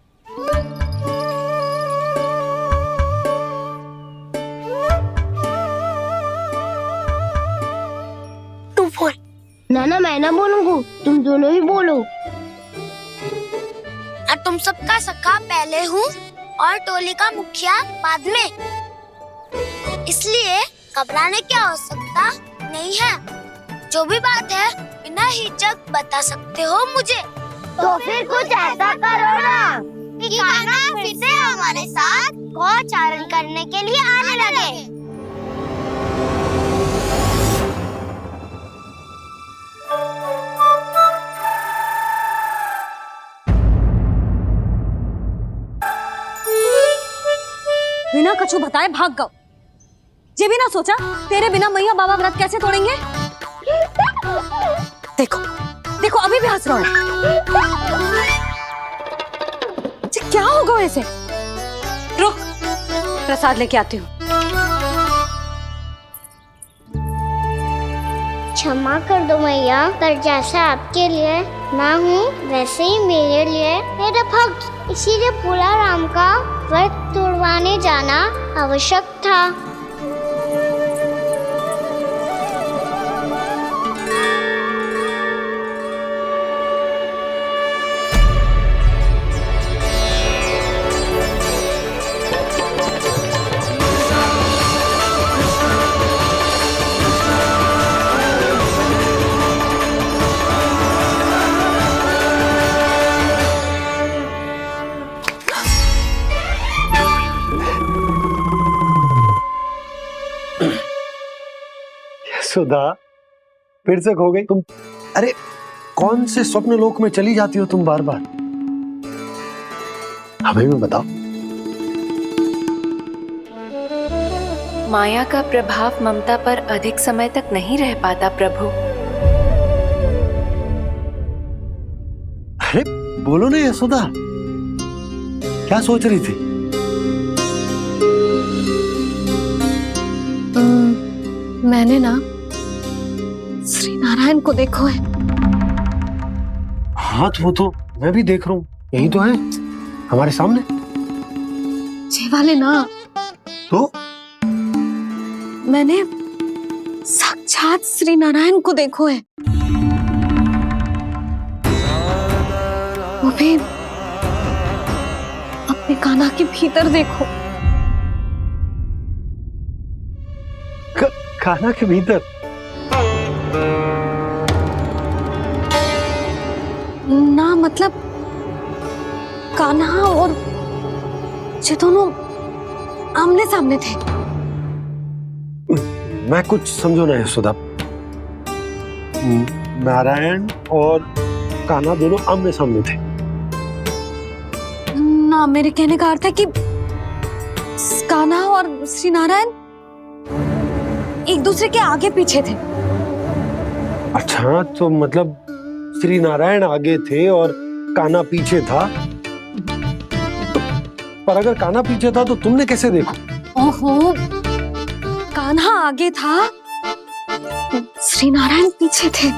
तू बोल। ना मैं ना बोलूंगा, तुम दोनों ही बोलो। और तुम सबका सखा पहले हूँ और टोली का मुखिया बाद में, इसलिए घबराने की आवश्यकता नहीं है। जो भी बात है बिना हिचक बता सकते हो मुझे। तो फिर कुछ ऐसा करो ना कि कान्हा फिर से हमारे साथ गोचारण करने के लिए आने लगे। बिना कछु बताए भाग गओ। ये भी ना सोचा तेरे बिना मैया बाबा व्रत कैसे तोड़ेंगे। देखो देखो अभी भी हंस रहा है। क्या होगा वैसे? रुक, प्रसाद लेके आती हूँ। क्षमा कर दो मैया, पर जैसा आपके लिए ना हूँ वैसे ही मेरे लिए मेरा भक्त, इसीलिए भोला राम का व्रत तोड़वाने जाना आवश्यक था। सुधा, फिर से खो गई तुम। अरे कौन से स्वप्न लोक में चली जाती हो तुम बार बार? हमें भी बताओ। माया का प्रभाव ममता पर अधिक समय तक नहीं रह पाता प्रभु। अरे बोलो ना यशोदा, क्या सोच रही थी? मैंने ना श्री नारायण को देखो है। हाँ वो तो मैं भी देख रहा हूँ, यही तो है हमारे सामने। ये वाले ना तो मैंने साक्षात श्री नारायण को देखो है, वो भी अपने कान्हा के भीतर देखो। कान्हा के भीतर? ना मतलब कान्हा और ये दोनों आमने सामने थे। मैं कुछ समझो ना यशोदा। नारायण और कान्हा दोनों आमने सामने थे? ना, मेरे कहने का अर्थ है कि कान्हा और श्री नारायण एक दूसरे के आगे पीछे थे। अच्छा, तो मतलब श्री नारायण आगे थे और कान्हा पीछे था। पर अगर कान्हा पीछे था तो तुमने कैसे देखा? ओहो, कान्हा आगे था, श्री नारायण पीछे थे।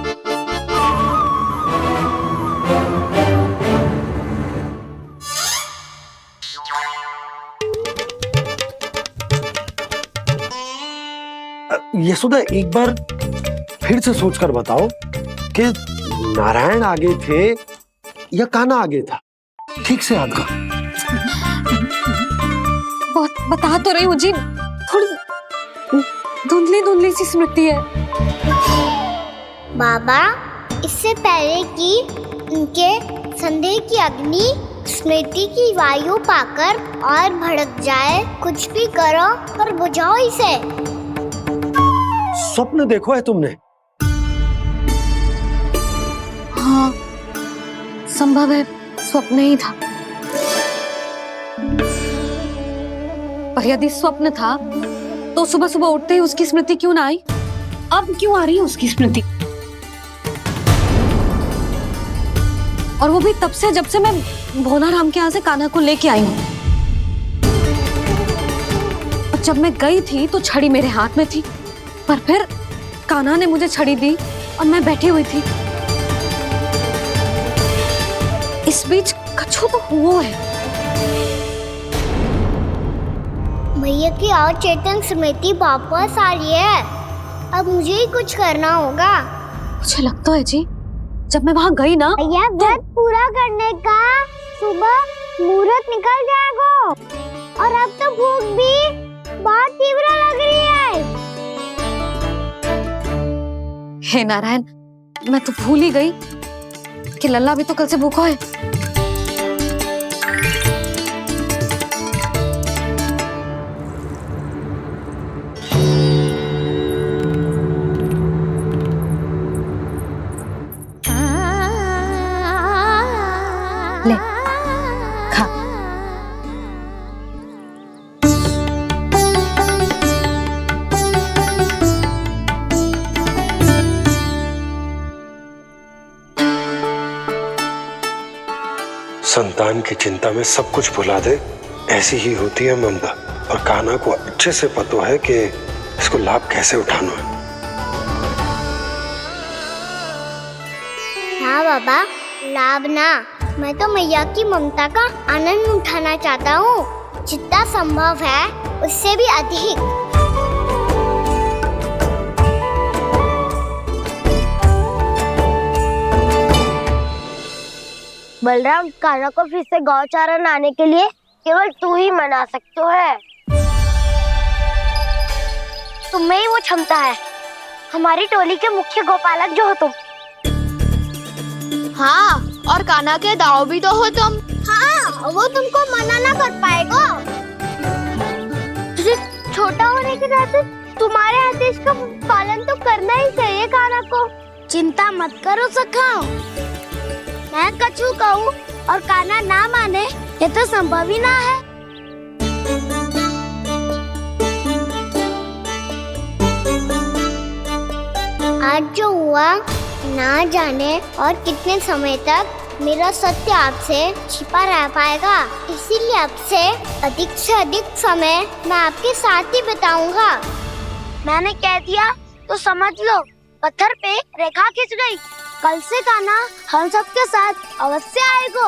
यशोदा, एक बार फिर से सोचकर बताओ कि नारायण आगे थे या कान्हा आगे था? ठीक से याद करो। बता तो रही हूँ जी, थोड़ी धुंधली धुंधली सी स्मृति है। बाबा, इससे पहले कि उनके संदेह की अग्नि स्मृति की वायु पाकर और भड़क जाए, कुछ भी करो पर बुझाओ इसे। स्वप्न देखो है तुमने? हाँ, संभव है स्वप्न ही था। पर यदि स्वप्न था तो सुबह सुबह उठते ही उसकी स्मृति क्यों ना आई? अब क्यों आ रही है उसकी स्मृति? और वो भी तब से जब से मैं भोला राम के यहाँ से कान्हा को लेके आई हूँ। और जब मैं गई थी तो छड़ी मेरे हाथ में थी, पर फिर कान्हा ने मुझे छड़ी दी और मैं बैठी हुई थी। इस बीच कछु तो हुआ है। भैया की अचेतन स्मृति वापस आ रही है। अब मुझे ही कुछ करना होगा। मुझे लगता है जी, जब मैं वहाँ गई ना, भैया व्रत पूरा करने का सुबह मुहूर्त निकल जाएगा और अब तो भूख भी बहुत तीव्र लग रही है। हे नारायण, मैं तो भूल ही गई कि लल्ला भी तो कल से भूखा है। ले खा। संतान की चिंता में सब कुछ भुला दे, ऐसी ही होती है ममता। और कान्हा को अच्छे से पता है कि इसको लाभ कैसे उठाना है। हाँ बाबा, लाभ ना, मैं तो मैया की ममता का आनंद उठाना चाहता हूँ, जितना संभव है उससे भी अधिक। बलराम, कान्हा को फिर से गौचारण आने के लिए केवल तू ही मना सकते है। तुम्हें ही वो क्षमता है, हमारी टोली के मुख्य गोपालक जो हो तुम। हाँ, और कान्हा के दाव भी तो हो तुम। हाँ, वो तुमको मना ना कर पाएगा। तुझे छोटा होने के नाते तुम्हारे आदेश का पालन तो करना ही चाहिए कान्हा को। चिंता मत करो सखा, मैं कछु कहूँ और कान्हा ना माने, ये तो संभव ही ना है। आज जो हुआ ना जाने और कितने समय तक मेरा सत्य आपसे छिपा रह पाएगा, इसीलिए आपसे अधिक से अधिक समय मैं आपके साथ ही बिताऊंगा। मैंने कह दिया तो समझ लो, पत्थर पे रेखा खिंच गई। कल से कान्हा हम सबके साथ अवश्य आएगा।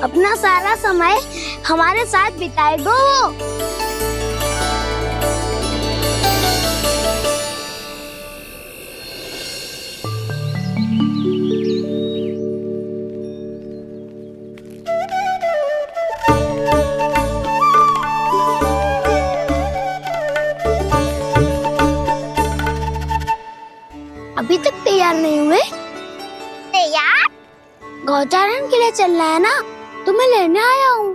अपना सारा समय हमारे साथ बिताएगा वो। अभी तक तैयार नहीं हुए? तैयार? गौचारण के लिए चलना है ना, तुम्हें लेने आया हूँ।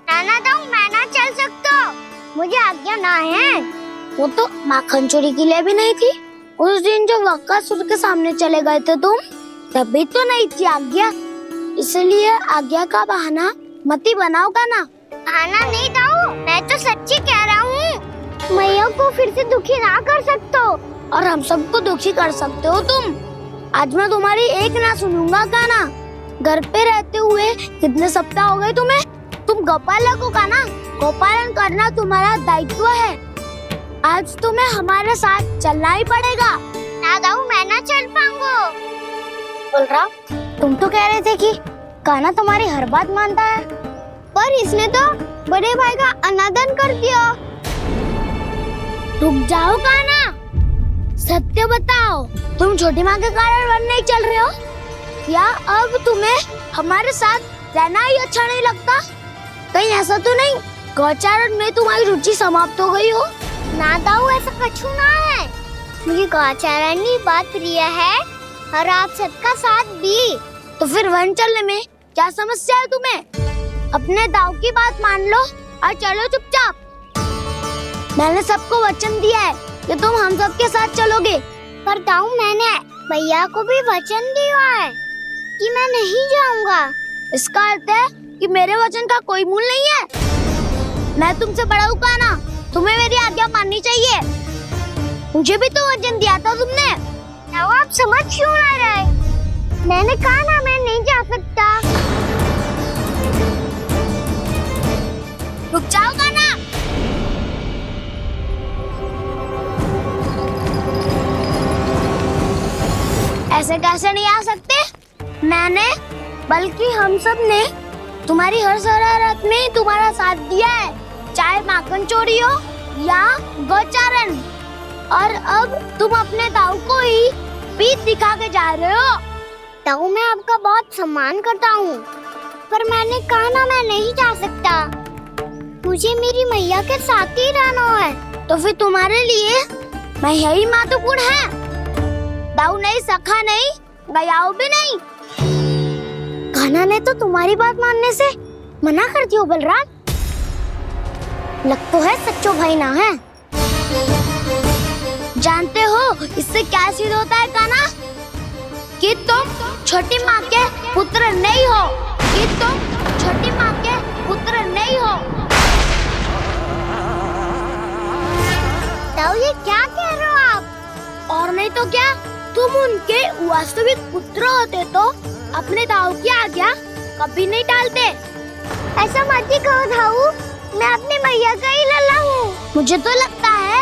नाना दाऊ, मैं ना चल सकता, मुझे आज्ञा ना है। वो तो माखन चोरी के लिए भी नहीं थी। उस दिन जो वक्कासुर के सामने चले गए थे तुम, तभी तो नहीं थी आज्ञा। इसलिए आज्ञा का बहाना मत ही बनाओगा ना। बहाना नहीं दाऊ, मैं तो सच्ची कह रहा हूँ। मैया को फिर से दुखी ना कर सकते हो और हम सबको दुखी कर सकते हो तुम। आज मैं तुम्हारी एक ना सुनूंगा कान्हा। घर पे रहते हुए कितने सप्ताह हो गए तुम्हें? तुम गोपालक हो कान्हा, गोपालन करना तुम्हारा दायित्व है। आज तुम्हें हमारे साथ चलना ही पड़ेगा। ना दाऊ, मैं ना चल पाऊंगा। बलराम, तुम तो कह रहे थे कि कान्हा तुम्हारी हर बात मानता है, पर इसने तो बड़े भाई का अनादर कर दिया। रुक जाओ कान्हा, सत्य बताओ, तुम छोटी माँ के कारण वन नहीं चल रहे हो या अब तुम्हें हमारे साथ रहना ही अच्छा नहीं लगता? कहीं ऐसा तो नहीं गौचारण में तुम्हारी रुचि समाप्त हो गई हो? ना दाऊ, ऐसा कछु ना है। मुझे गौचारण की बात प्रिय है और आप सबका साथ भी। तो फिर वन चलने में क्या समस्या है तुम्हें? अपने दाऊ की बात मान लो और चलो चुपचाप। मैंने सबको वचन दिया है कि तुम हम सबके साथ चलोगे। पर दाऊ, मैंने भैया को भी वचन दिया है कि मैं नहीं जाऊंगा। इसका अर्थ है कि मेरे वचन का कोई मूल नहीं है। मैं तुमसे बड़ा हूँ कान्हा, तुम्हें मेरी आज्ञा माननी चाहिए। मुझे भी तो वचन दिया था तुमने। अब आप समझ क्यों आ रहे? मैंने कहा ना मैं नहीं जा सकता। रुक जाओ कान्हा। ऐसे कैसे नहीं आ सकते? मैंने बल्कि हम सब ने तुम्हारी हर शरारत में तुम्हारा साथ दिया है, चाहे माखन चोरी हो या गोचारण। और अब तुम अपने ताऊ को ही पीठ दिखा के जा रहे हो। ताऊ मैं आपका बहुत सम्मान करता हूँ, पर मैंने कहा ना मैं नहीं जा सकता। मुझे मेरी मैया के साथ ही रहना है। तो फिर तुम्हारे लिए मैया ही महत्वपूर्ण है। ताऊ नहीं, सखा नहीं, गयाऊ भी नहीं। कान्हा ने तो तुम्हारी बात मानने से मना कर दिया बलराम। लग तो है सच्चो भाई ना है। जानते हो इससे क्या सिद्ध होता है कान्हा? कि तुम छोटी माँ के पुत्र नहीं हो, कि तुम छोटी माँ के पुत्र नहीं हो। तो ये क्या कह रहे हो आप? और नहीं तो क्या, तुम उनके वास्तविक पुत्र होते तो अपने दाऊ की आज्ञा कभी नहीं टालते। ऐसा मत ही कहो दाऊ, मैं अपनी मैया का ही लल्ला हूँ। मुझे तो लगता है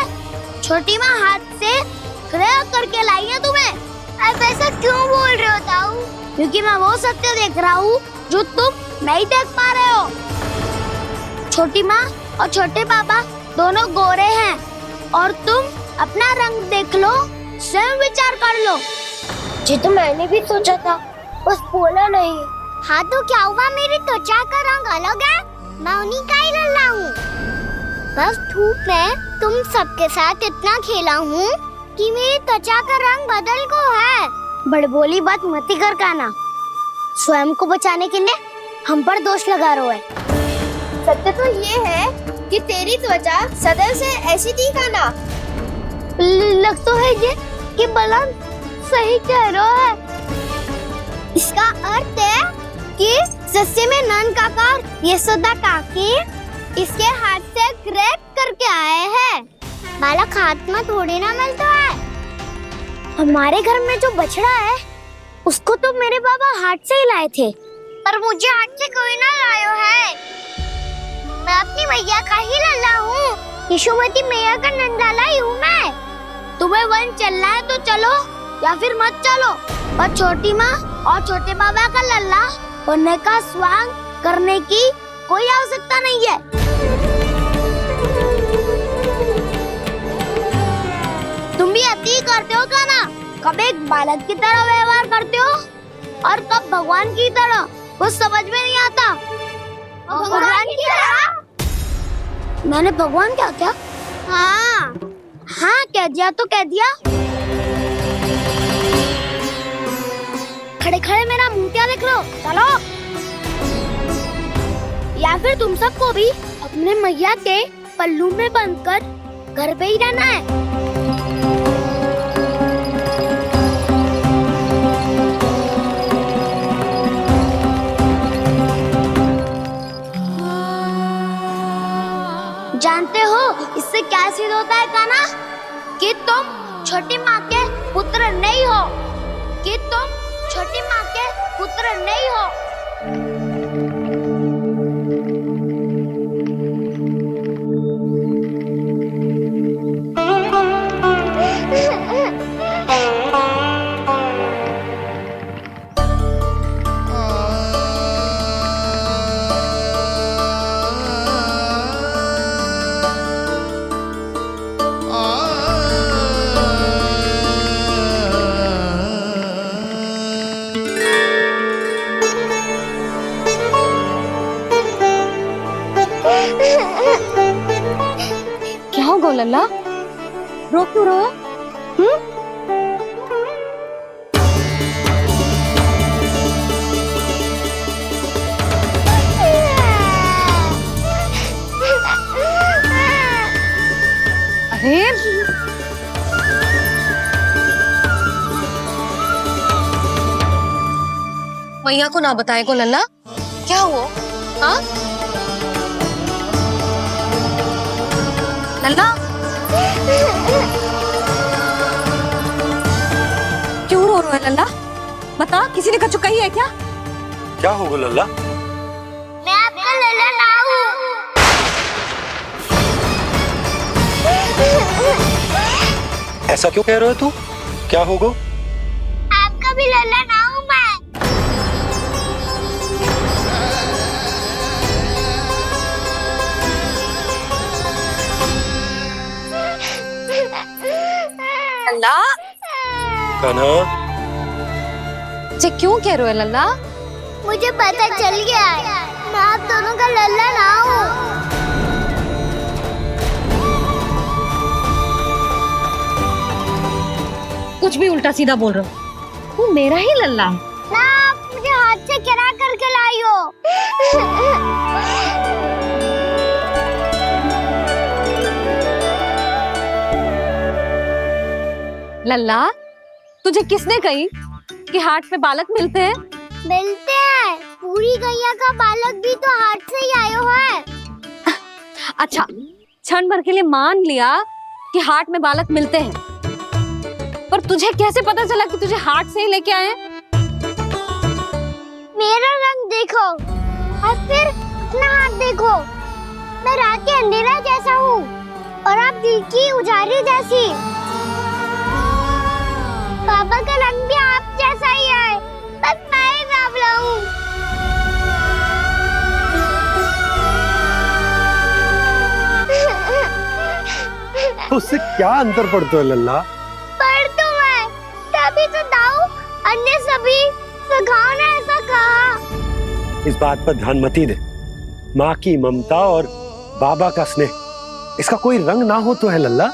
छोटी माँ हाथ से ग्रह करके लाई है तुम्हें। अब ऐसा क्यों बोल रहे हो दाऊ? क्योंकि मैं वो सत्य देख रहा हूँ जो तुम नहीं देख पा रहे हो। छोटी माँ और छोटे पापा दोनों गोरे हैं और तुम अपना रंग देख लो, स्वयं विचार कर लो। जी तो मैंने भी सोचा था, बस बोला नहीं। हाँ तो क्या हुआ, मेरी त्वचा का रंग अलग है, मैं उन्हीं का ही लल्ला हूँ। बस धूप में तुम सबके साथ इतना खेला हूँ कि मेरी त्वचा का रंग बदल को है। बड़बोली बात मत ही कर कान्हा। स्वयं को बचाने के लिए हम पर दोष लगा रहे हो। सत्य तो ये है कि तेरी त्वचा सदैव से ऐसी थी कान्हा। लग तो है ये कि बलराम सही कह रहा है। इसका अर्थ है कि सस्ते में नन काका यशोदा काकी इसके हाथ से ग्रेट करके आए हैं। बालक हाथ में थोड़ी ना मिलता है। हमारे घर में जो बछड़ा है उसको तो मेरे बाबा हाथ से ही लाए थे, पर मुझे हाथ से कोई ना लायो है। मैं अपनी मैया का ही लल्ला हूँ, यशोमती मैया का नंदलाला ही हूँ मैं। तुम्हें वन चलना है तो चलो या फिर मत चलो, और छोटी माँ और छोटे बाबा का लल्ला होने का स्वांग करने की कोई आवश्यकता नहीं है। तुम भी अति करते हो कान्हा, कब एक बालक की तरह व्यवहार करते हो और कब भगवान की तरह, कुछ समझ में नहीं आता। भगवान की तरह? मैंने भगवान क्या क्या? हाँ हाँ कह दिया तो कह दिया। खड़े खड़े मेरा मुंह क्या देख लो, चलो। या फिर तुम सबको भी अपने मैया के पल्लू में बंधकर घर पे ही रहना है। जानते हो इससे क्या सिद्ध होता है कान्हा? कि तुम छोटी माँ के पुत्र नहीं हो, कि तुम छोटी माँ के पुत्र नहीं हो। क्या हो गो लल्ला, रो क्यों रहा है? अरे मैया को ना बताए को लल्ला, क्या हुआ? हाँ लल्ला, क्यों रो रहा है लल्ला? बता, किसी ने कछु कही है क्या? क्या होगा लल्ला? मैं आपका लल्ला ना हूँ। ऐसा क्यों कह रहे हो तू? क्या होगा? आपका भी लल्ला ना हूँ मैं। लल्ला, कान्हा, ये क्यों कह रहे हो लल्ला? मुझे पता चल गया है, मैं आप दोनों का लल्ला ना हूँ। कुछ भी उल्टा सीधा बोल रहे हो, तू मेरा ही लल्ला है ना। आप मुझे हाथ से गिरा करके लाई हो। लल्ला, तुझे किसने कही कि हाट में बालक मिलते हैं? मिलते हैं, पूरी गैया का बालक भी तो हाट से ही आयो है। अच्छा, क्षण भर के लिए मान लिया कि हाट में बालक मिलते हैं, पर तुझे कैसे पता चला कि तुझे हाट से ही लेके आए? मेरा रंग देखो और फिर अपना हाथ देखो। मैं रात के अंधेरा जैसा हूँ और आप दिल की उजाली जैसी। पापा का रंग भी आप जैसा ही है, बस मैं ही बावला हूँ। उससे क्या अंतर पड़ता है लल्ला? पर तो मैं तभी तो दाऊ अन्य सभी सखाओ ने ऐसा कहा। इस बात पर ध्यान मत ही दे। माँ की ममता और बाबा का स्नेह, इसका कोई रंग ना हो तो है लल्ला।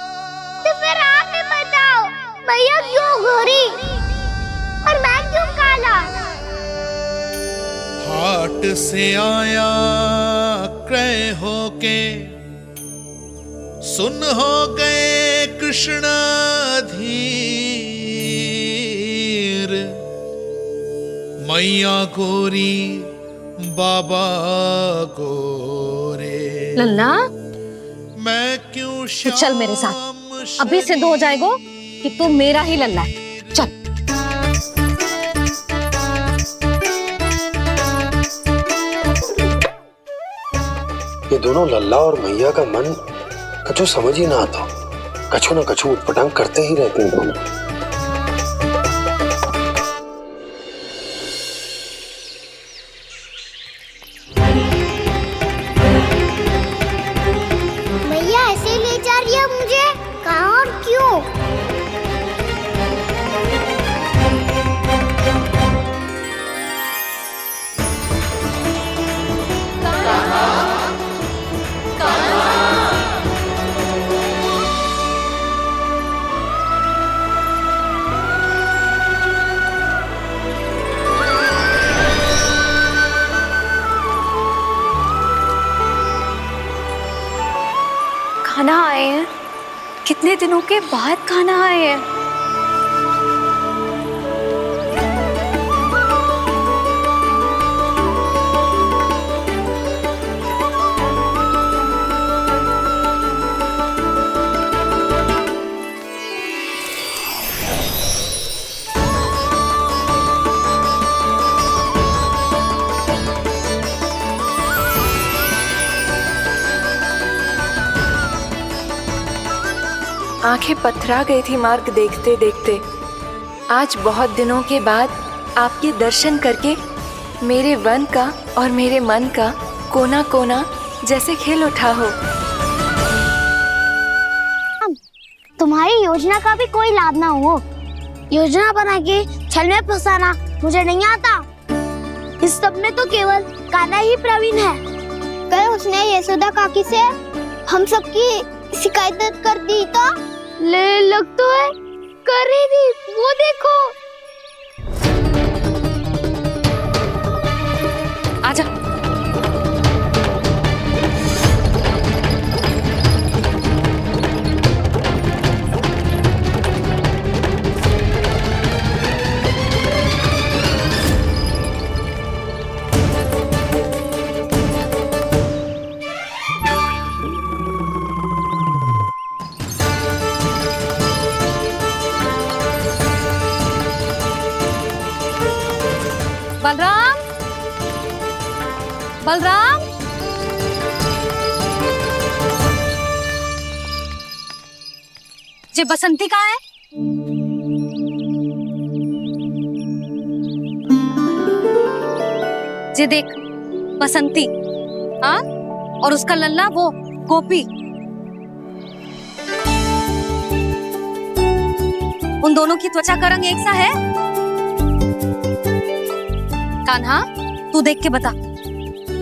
तो फिर आप ही बताओ, मैया क्यों गोरी और मैं क्यों काला? हाट से आया क्रय होके, सुन हो गए कृष्ण धीर। मैया गोरी बाबा गोरे। लल्ला, मैं क्यों तू चल मेरे साथ, अभी सिद्ध हो जाएगा कि तू मेरा ही लल्ला है। चल। ये दोनों लल्ला और मैया का मन कछु समझ ही ना आता, कछु ना कछु उटपटांग करते ही रहते हैं दोनों। मैया ऐसे ले जा रही है मुझे, कहाँ और क्यों? खाना आए हैं, कितने दिनों के बाद खाना आए हैं। आंखें पथरा गई थी मार्ग देखते देखते। आज बहुत दिनों के बाद आपके दर्शन करके मेरे वन का और मेरे मन का कोना कोना जैसे खिल उठा हो। तुम्हारी योजना का भी कोई लाभ ना हो। योजना बना के छल में फंसाना मुझे नहीं आता। इस सब में तो केवल कान्हा ही प्रवीण है। कल उसने यशोदा काकी से हम सबकी शिकायत कर दी तो ले लग तो है कर रही थी, वो देखो। आजा। बलराम, बलराम, ये बसंती कहाँ है? ये देख बसंती, हाँ, और उसका लल्ला वो गोपी। उन दोनों की त्वचा का रंग एक सा है? कान्हा, तू देख के बता,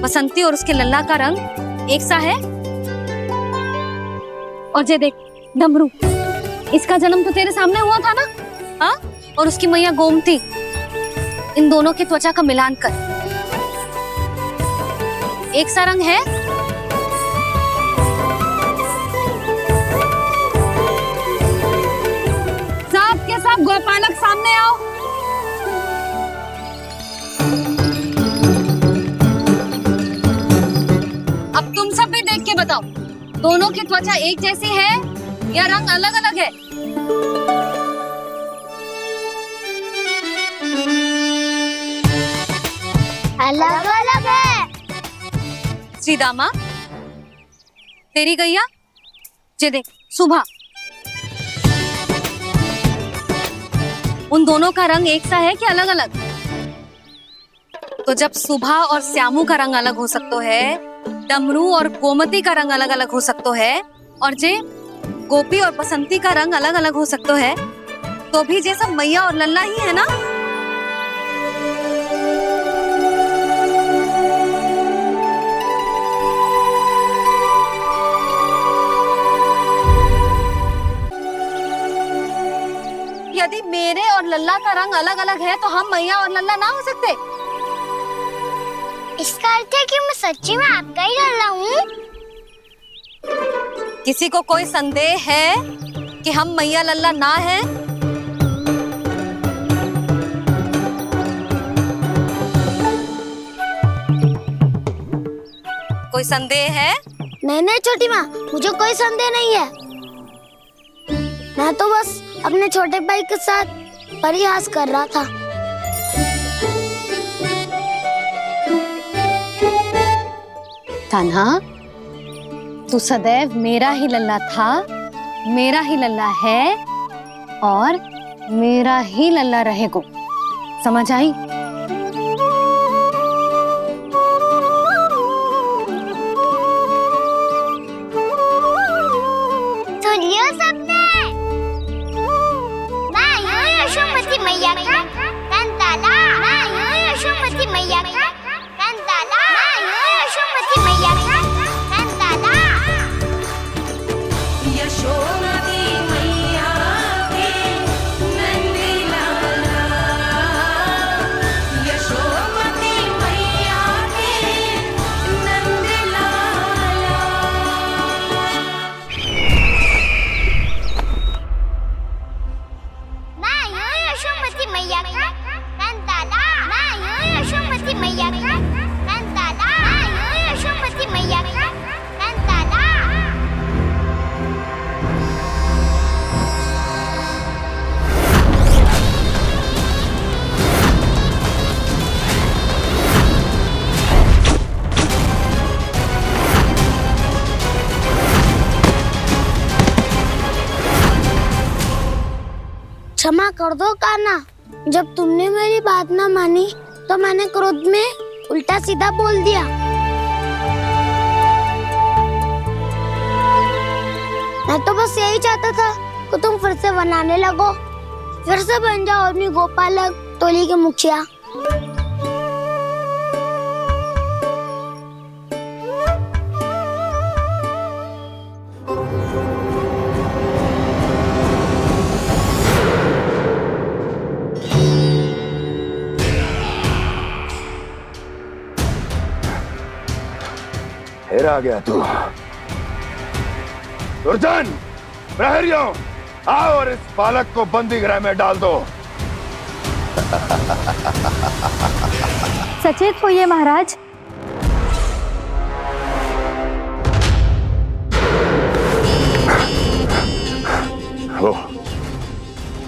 बसंती और उसके लल्ला का रंग एक सा है? और ये देख डमरू, इसका जन्म तो तेरे सामने हुआ था ना, हाँ? और उसकी मैया गोमती, इन दोनों की त्वचा का मिलान कर, एक सा रंग है? सब के सब गोपालक सामने आओ। अब तुम सब भी देख के बताओ, दोनों की त्वचा एक जैसी है या रंग अलग अलग है? अलग अलग है। श्रीदामा, तेरी गैया, ये देख सुभा, उन दोनों का रंग एक सा है कि अलग अलग? तो जब सुभा और श्यामू का रंग अलग हो सकता है, डमरू और गोमती का रंग अलग अलग हो सकता है, और जे गोपी और बसंती का रंग अलग अलग हो सकता है, तो भी जे सब मैया और लल्ला ही है ना? यदि मेरे और लल्ला का रंग अलग अलग है तो हम मैया और लल्ला ना हो सकते? इसका अर्थ है कि मैं सच्ची में आपका ही लल्ला हूँ? किसी को कोई संदेह है कि हम मैया लल्ला ना हैं? कोई संदेह है? नहीं नहीं छोटी माँ, मुझे कोई संदेह नहीं है। मैं तो बस अपने छोटे भाई के साथ परिहास कर रहा था। कान्हा, तू सदैव मेरा ही लल्ला था, मेरा ही लल्ला है और मेरा ही लल्ला रहेगा, समझ आई? सुनियो सबने, मैं हूँ यशोमती मैया का कंताला, मैं हूँ यशोमती मैया का कंताला, मैं हूँ यशोमती मैया का कंताला। यशोमती मैया के नंदी लाला, यशोमती मैया के नंदी लाला। मैं हूँ यशोमती मैया का कंताला, मैं हूँ यशोमती मैया का कंताला, मैं हूँ यशोमती मैया का कंताला। क्षमा कर दो कान्हा, जब तुमने मेरी बात ना मानी तो मैंने क्रोध में उल्टा सीधा बोल दिया। मैं तो बस यही चाहता था कि तुम फिर से बनाने लगो, फिर से बन जाओ अपनी गोपालक टोली के मुखिया। फिर आ गया तू। दुर्जन, प्रहरियों, आओ और इस बालक को बंदी गृह में डाल दो। सचेत होइए महाराज।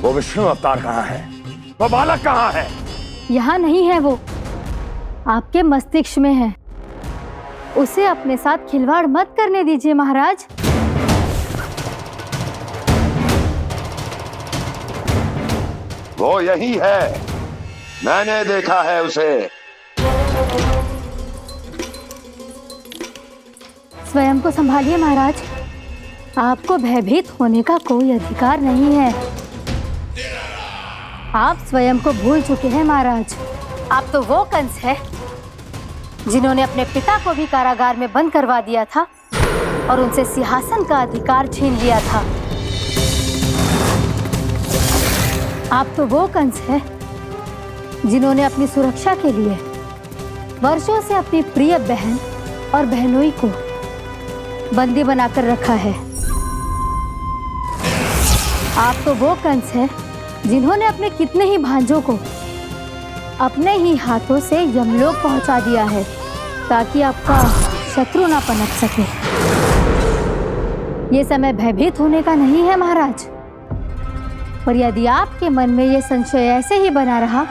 वो विष्णु अवतार कहाँ है? वो बालक कहाँ है? यहाँ नहीं है वो, आपके मस्तिष्क में है। उसे अपने साथ खिलवाड़ मत करने दीजिए महाराज। वो यही है, मैंने देखा है उसे। स्वयं को संभालिए महाराज, आपको भयभीत होने का कोई अधिकार नहीं है। आप स्वयं को भूल चुके हैं महाराज। आप तो वो कंस है जिन्होंने अपने पिता को भी कारागार में बंद करवा दिया था और उनसे सिंहासन का अधिकार छीन लिया था। आप तो वो कंस है जिन्होंने अपनी सुरक्षा के लिए वर्षों से अपनी प्रिय बहन और बहनोई को बंदी बनाकर रखा है। आप तो वो कंस है जिन्होंने अपने कितने ही भांजों को अपने ही हाथों से यमलोक पहुंचा दिया है ताकि आपका शत्रु ना पनप सके। ये समय भयभीत होने का नहीं है महाराज, पर यदि आपके मन में ये संशय ऐसे ही बना रहा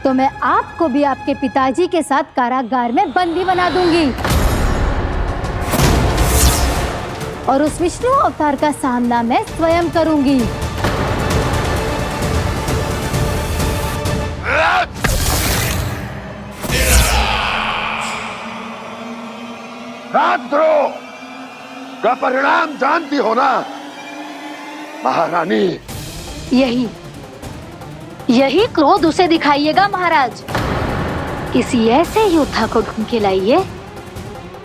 तो मैं आपको भी आपके पिताजी के साथ कारागार में बंदी बना दूंगी और उस विष्णु अवतार का सामना मैं स्वयं करूंगी। राजद्रोह का परिणाम जानती हो ना महारानी? यही क्रोध उसे दिखाइएगा महाराज। किसी ऐसे योद्धा को ढूंढ के लाइए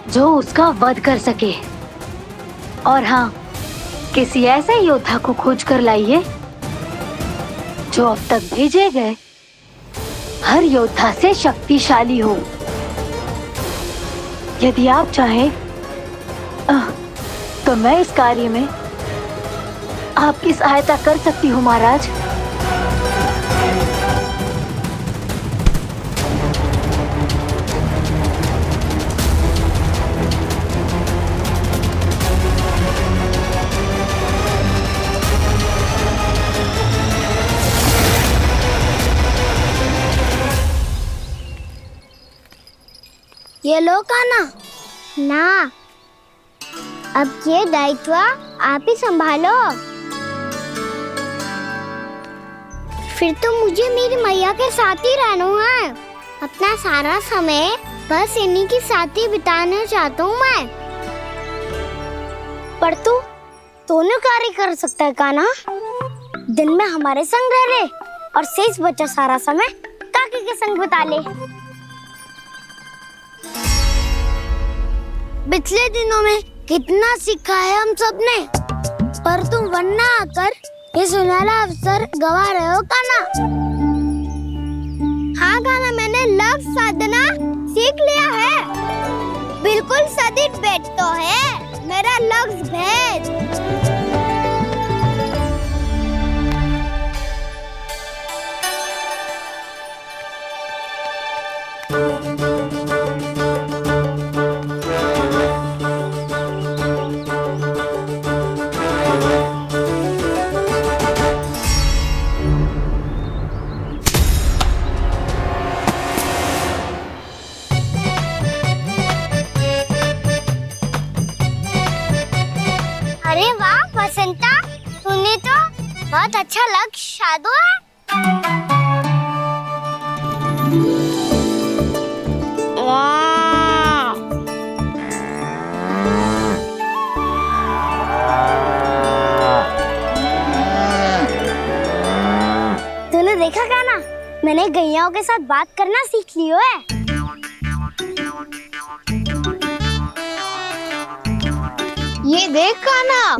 जो उसका वध कर सके, और हाँ, किसी ऐसे योद्धा को खोज कर लाइए जो अब तक भेजे गए हर योद्धा से शक्तिशाली हो। यदि आप चाहें तो मैं इस कार्य में आपकी सहायता कर सकती हूँ महाराज। ये लो कान्हा। ना, अब ये दायित्व आप ही संभालो। फिर तो मुझे मेरी मैया के साथ ही रहना है। अपना सारा समय बस इन्हीं के साथ ही बिताना चाहता हूँ मैं। पर तू दोनों कार्य कर सकता है कान्हा। दिन में हमारे संग रह ले और शेष बचा सारा समय काकी के संग बिता ले। पिछले दिनों में कितना सीखा है हम सब ने, पर तुम वरना आकर ये सुनहरा अवसर गवा रहे हो कान्हा। हाँ कान्हा, मैंने लक्ष्य साधना सीख लिया है। बिल्कुल सदित भेद तो है मेरा लक्ष्य भेद। अरे वाह वसंता, तूने तो बहुत अच्छा लक्ष्य साधा है। वाह, तूने देखा कान्हा, मैंने गैयाओं के साथ बात करना सीख लियो है। ये देख कान्हा,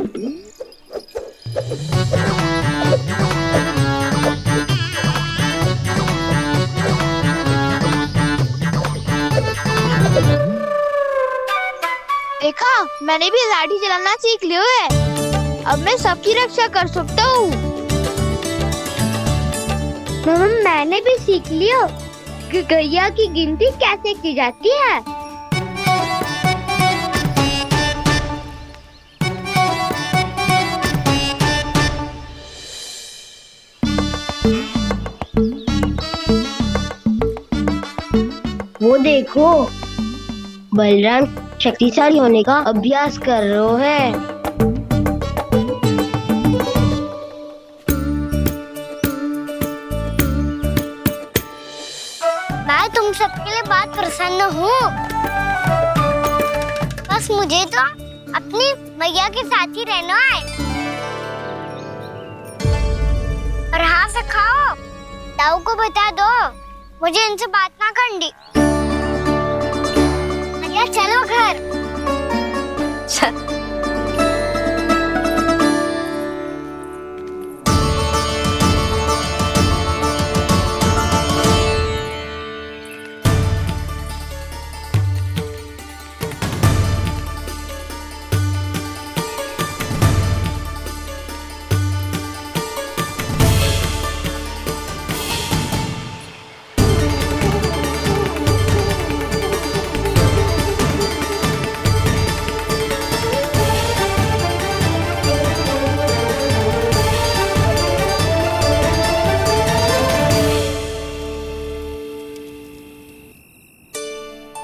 देखा, मैंने भी लाठी चलाना सीख लियो है। अब मैं सबकी रक्षा कर सकता हूँ। मैंने भी सीख लियो कि गैया की गिनती कैसे की जाती है। देखो, बलराम शक्तिशाली होने का अभ्यास कर रहे है। मैं तुम सबके लिए बहुत प्रसन्न हूँ। बस मुझे तो अपनी मैया के साथ ही रहना है। और हाँ से खाओ, ताऊ को बता दो मुझे इनसे बात ना करनी। मैया चलो घर।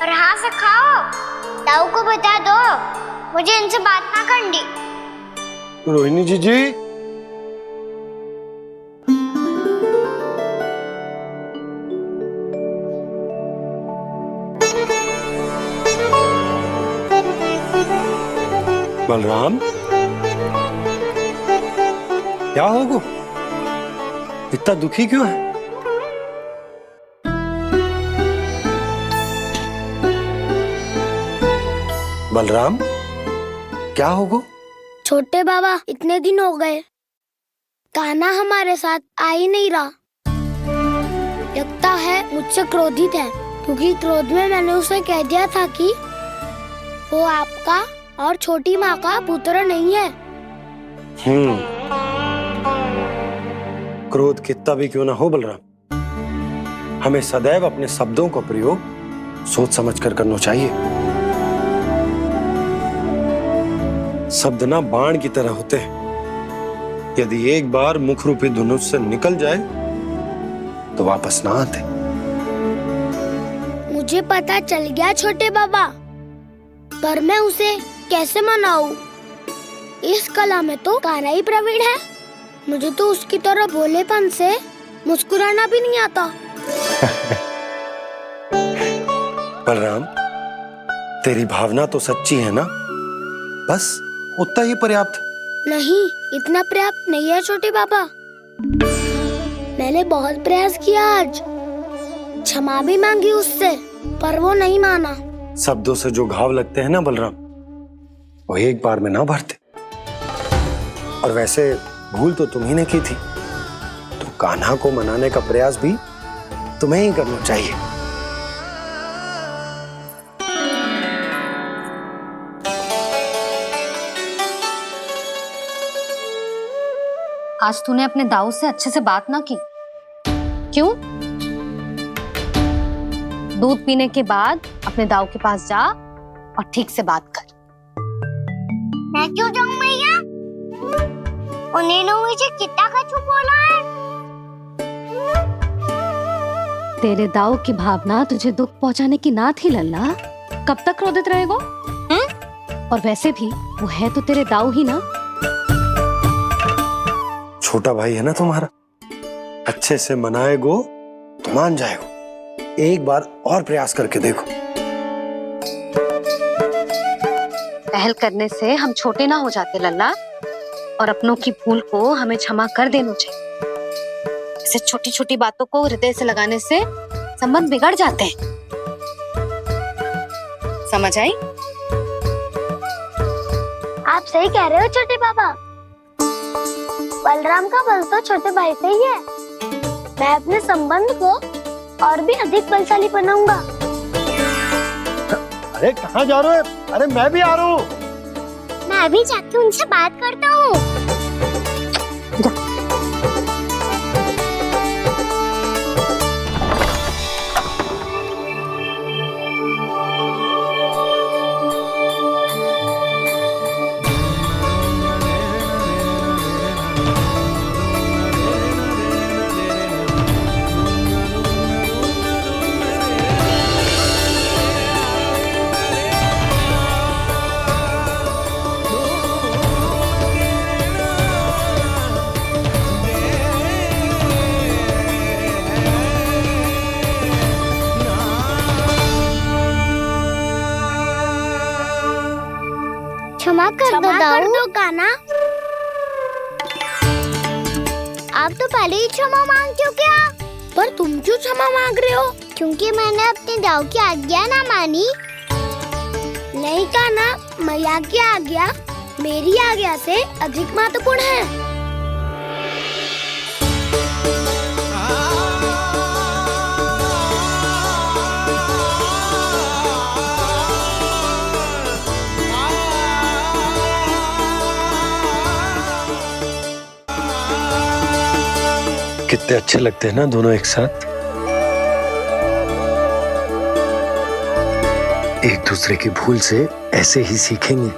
और हाँ से खाओ, ताऊ को बता दो मुझे इनसे बात ना करनी। रोहिणी जी बलराम, क्या होगा? इतना दुखी क्यों है? बलराम, क्या होगा? छोटे बाबा, इतने दिन हो गए कान्हा हमारे साथ आ ही नहीं रहा। लगता है मुझसे क्रोधित है, क्योंकि क्रोध में मैंने उसे कह दिया था कि वो आपका और छोटी माँ का पुत्र नहीं है। क्रोध कितना भी क्यों ना हो बलराम, हमें सदैव अपने शब्दों का प्रयोग सोच समझकर करना चाहिए। शब्द ना बाण की तरह होते हैं, यदि एक बार मुख रूपी धनुष से निकल जाए तो वापस ना आते। मुझे पता चल गया छोटे बाबा, पर मैं उसे कैसे मनाऊं? इस कला में तो कान्हा ही प्रवीण है। मुझे तो उसकी तरह भोलेपन से मुस्कुराना भी नहीं आता। बलराम, तेरी भावना तो सच्ची है ना, बस उतना ही पर्याप्त। नहीं, इतना पर्याप्त नहीं है छोटे बाबा। मैंने बहुत प्रयास किया आज, क्षमा भी मांगी उससे, पर वो नहीं माना। शब्दों से जो घाव लगते हैं ना बलराम, वो एक बार में ना भरते। और वैसे भूल तो तुम्ही ने की थी, तो कान्हा को मनाने का प्रयास भी तुम्हें ही करना चाहिए। आज तूने अपने दाऊ से अच्छे से बात ना की, क्यों? दूध पीने के बाद अपने दाऊ के पास जा और ठीक से बात कर। मैं क्यों जाऊं मैया? उन्होंने मुझे कितना कछु बोला है। तेरे दाऊ की भावना तुझे दुख पहुंचाने की ना थी लल्ला। कब तक क्रोधित रहेगो? और वैसे भी वो है तो तेरे दाऊ ही ना। छोटा भाई है ना तुम्हारा, अच्छे से मनाएगो तो मान जाएगो। एक बार और प्रयास करके देखो। पहल करने से हम छोटे ना हो जाते लल्ला, और अपनों की भूल को हमें क्षमा कर देना चाहिए। ऐसे छोटी छोटी बातों को हृदय से लगाने से संबंध बिगड़ जाते हैं। समझ आई? आप सही कह रहे हो छोटे बाबा। बलराम का बल तो छोटे भाई से ही है। मैं अपने संबंध को और भी अधिक बलशाली बनाऊंगा। अरे कहाँ जा रहे हो? अरे मैं भी आ रहा हूँ। मैं भी जाके उनसे बात करता हूँ। कर दो कान्हा। आप तो पहले ही क्षमा मांगते हो क्या? पर तुम क्यों क्षमा मांग रहे हो? क्योंकि मैंने अपने दाऊ की आज्ञा ना मानी। नहीं कान्हा, मैया की आज्ञा मेरी आज्ञा से अधिक महत्वपूर्ण है। कितने अच्छे लगते हैं ना दोनों एक साथ। एक दूसरे की भूल से ऐसे ही सीखेंगे।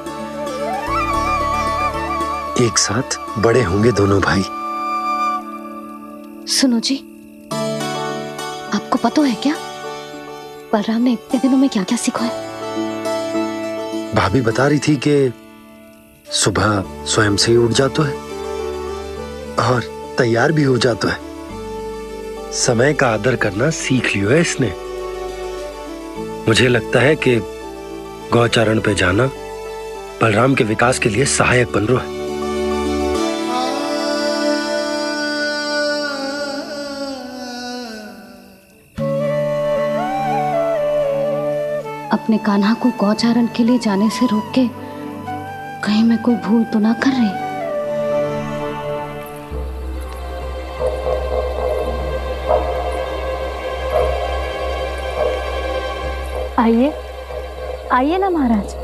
एक साथ बड़े होंगे दोनों भाई। सुनो जी, आपको पता है क्या बलराम ने इतने दिनों में क्या क्या सीखा है? भाभी बता रही थी कि सुबह स्वयं से ही उठ जाता है और तैयार भी हो जाता है। समय का आदर करना सीख लियो है इसने। मुझे लगता है कि गौचारण पे जाना बलराम के विकास के लिए सहायक बन रहा है। अपने कान्हा को गौचारण के लिए जाने से रोक के कहीं मैं कोई भूल तो ना कर रही? आइए आइए ना महाराज।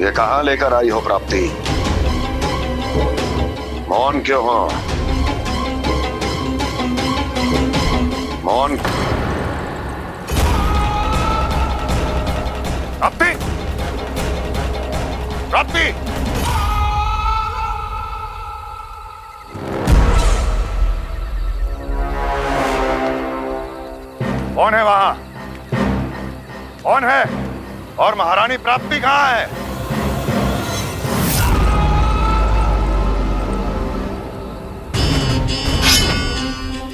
ये कहाँ लेकर आई हो प्राप्ति? मौन क्यों हो? मौन। प्राप्ति, प्राप्ति, कौन है वहां? कौन है? और महारानी प्राप्ति कहाँ है?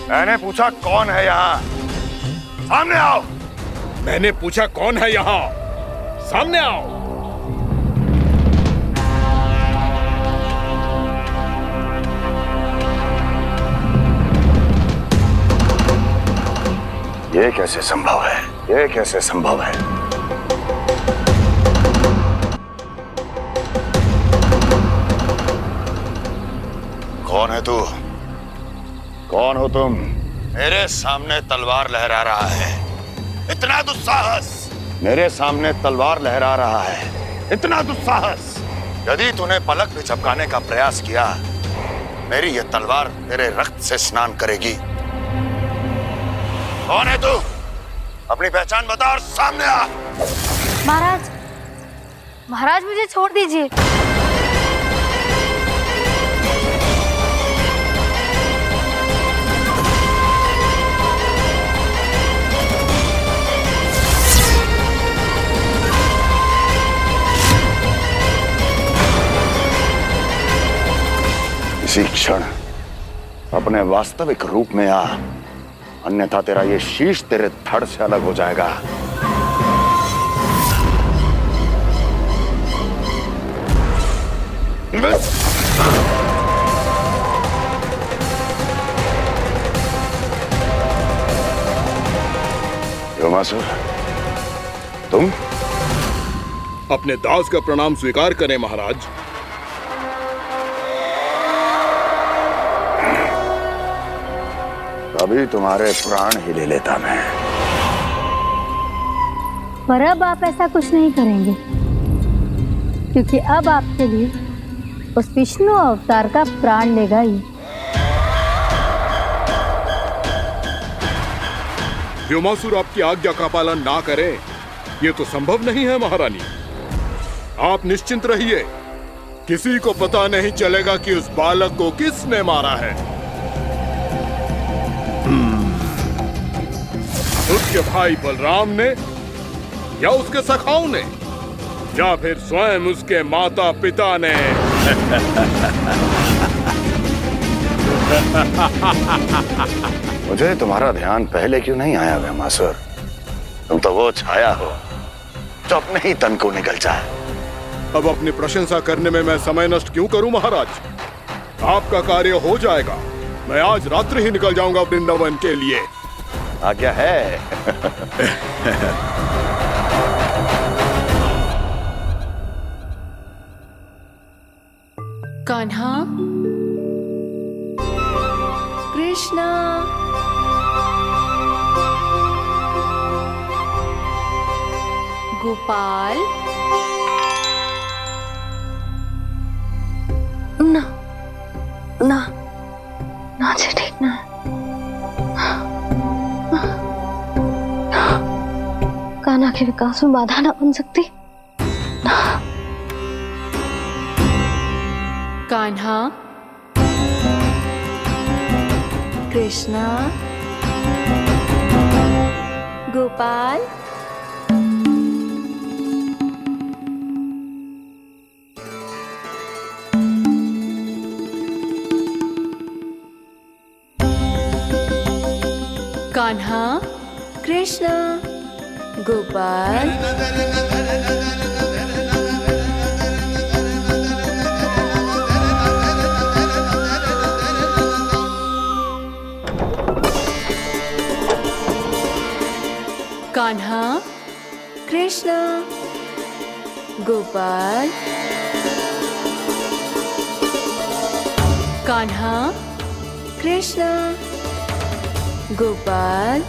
मैंने पूछा कौन है यहाँ? सामने आओ। मैंने पूछा कौन है यहाँ? सामने आओ। ये कैसे संभव है? ये कैसे संभव है? कौन है तू? कौन हो तुम? मेरे सामने तलवार लहरा रहा है। इतना दुस्साहस! मेरे सामने तलवार लहरा रहा है। इतना दुस्साहस! यदि तूने पलक भी झपकाने का प्रयास किया, मेरी ये तलवार तेरे रक्त से स्नान करेगी। कौन है तू? अपनी पहचान बता और सामने आ। महाराज, महाराज मुझे छोड़ दीजिए। इसी क्षण अपने वास्तविक रूप में आ, अन्यथा तेरा ये शीश तेरे धड़ से अलग हो जाएगा। योमासुर, तुम? अपने दास का प्रणाम स्वीकार करें महाराज। अभी तुम्हारे प्राण ही ले लेता मैं। पर अब आप ऐसा कुछ नहीं करेंगे, क्योंकि अब आपके लिए उस विष्णु अवतार का प्राण लेगा ही। व्योमासुर आपकी आज्ञा का पालन ना करे, ये तो संभव नहीं है महारानी। आप निश्चिंत रहिए, किसी को पता नहीं चलेगा कि उस बालक को किसने मारा है। उसके भाई बलराम ने, या उसके सखाओं ने, या फिर स्वयं उसके माता पिता ने। मुझे तुम्हारा ध्यान पहले क्यों नहीं आया व्योमासुर? तुम तो वो छाया हो जो अपने ही तन को निगल जाए। अब अपनी प्रशंसा करने में मैं समय नष्ट क्यों करूं महाराज? आपका कार्य हो जाएगा। मैं आज रात्रि ही निकल जाऊंगा वृंदावन के लिए। आज्ञा है। कान्हा, कृष्णा, गोपाल, ना ना ना जी, ठीक ना। कान्हा के विकास में बाधा ना बन सकती। कान्हा, कृष्णा, गोपाल, कान्हा, कृष्णा, गोपाल, कान्हा, कृष्णा, गोपाल, कान्हा, कृष्णा, गोपाल,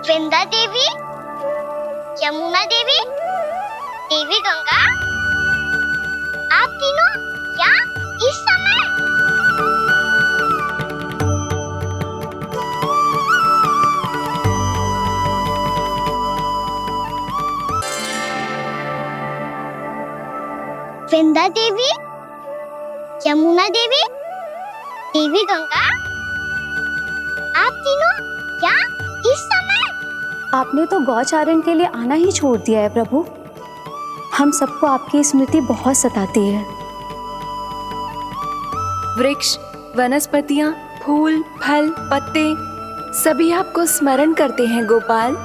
वृंदा देवी, यमुना देवी, देवी गंगा, आप तीनों यहाँ इस समय? वृंदा देवी, यमुना देवी, देवी गंगा, आप तीनों यहाँ इस समय? आपने तो गौचारण के लिए आना ही छोड़ दिया है प्रभु। हम सबको आपकी स्मृति बहुत सताती है। वृक्ष, वनस्पतियां, फूल, फल, पत्ते सभी आपको स्मरण करते हैं गोपाल।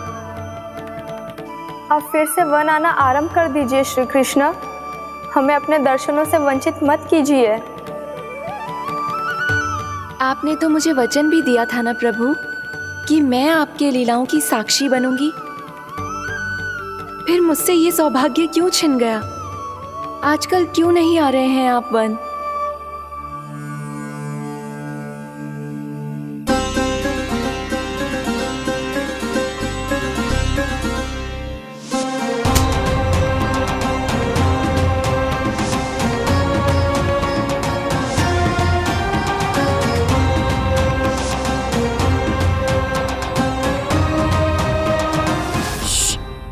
अब फिर से वन आना आरंभ कर दीजिए श्री कृष्ण। हमें अपने दर्शनों से वंचित मत कीजिए। आपने तो मुझे वचन भी दिया था ना प्रभु कि मैं आपके लीलाओं की साक्षी बनूंगी। फिर मुझसे ये सौभाग्य क्यों छिन गया? आजकल क्यों नहीं आ रहे हैं आप वन?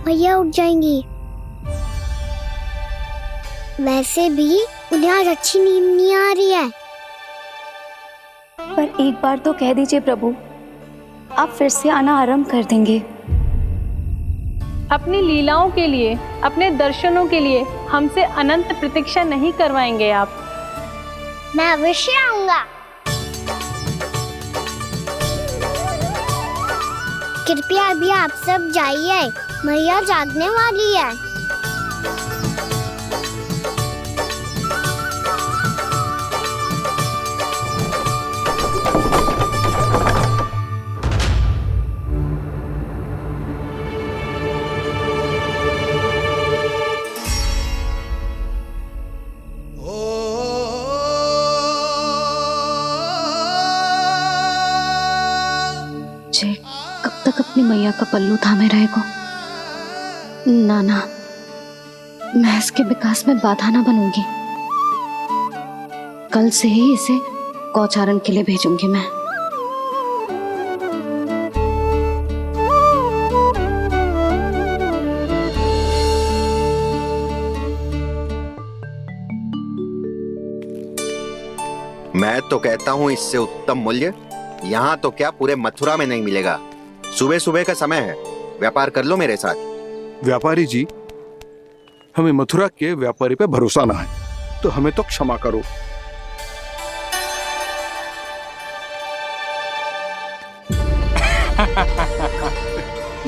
भैया उठ जाएंगी। वैसे भी उन्हें आज अच्छी नींद नहीं आ रही है। पर एक बार तो कह दीजिए प्रभु, आप फिर से आना आरंभ कर देंगे। अपनी लीलाओं के लिए, अपने दर्शनों के लिए हमसे अनंत प्रतीक्षा नहीं करवाएंगे आप? मैं अवश्य आऊंगा। कृपया अभी आप सब जाइए, मैया जागने वाली है। जे कब तक अपनी मैया का पल्लू थामे रहेगा? ना ना, मैं इसके विकास में बाधा ना बनूंगी। कल से ही इसे गौचारण के लिए भेजूंगी मैं। मैं तो कहता हूँ इससे उत्तम मूल्य यहाँ तो क्या पूरे मथुरा में नहीं मिलेगा। सुबह सुबह का समय है, व्यापार कर लो मेरे साथ। व्यापारी जी, हमें मथुरा के व्यापारी पे भरोसा ना है, तो हमें तो क्षमा करो।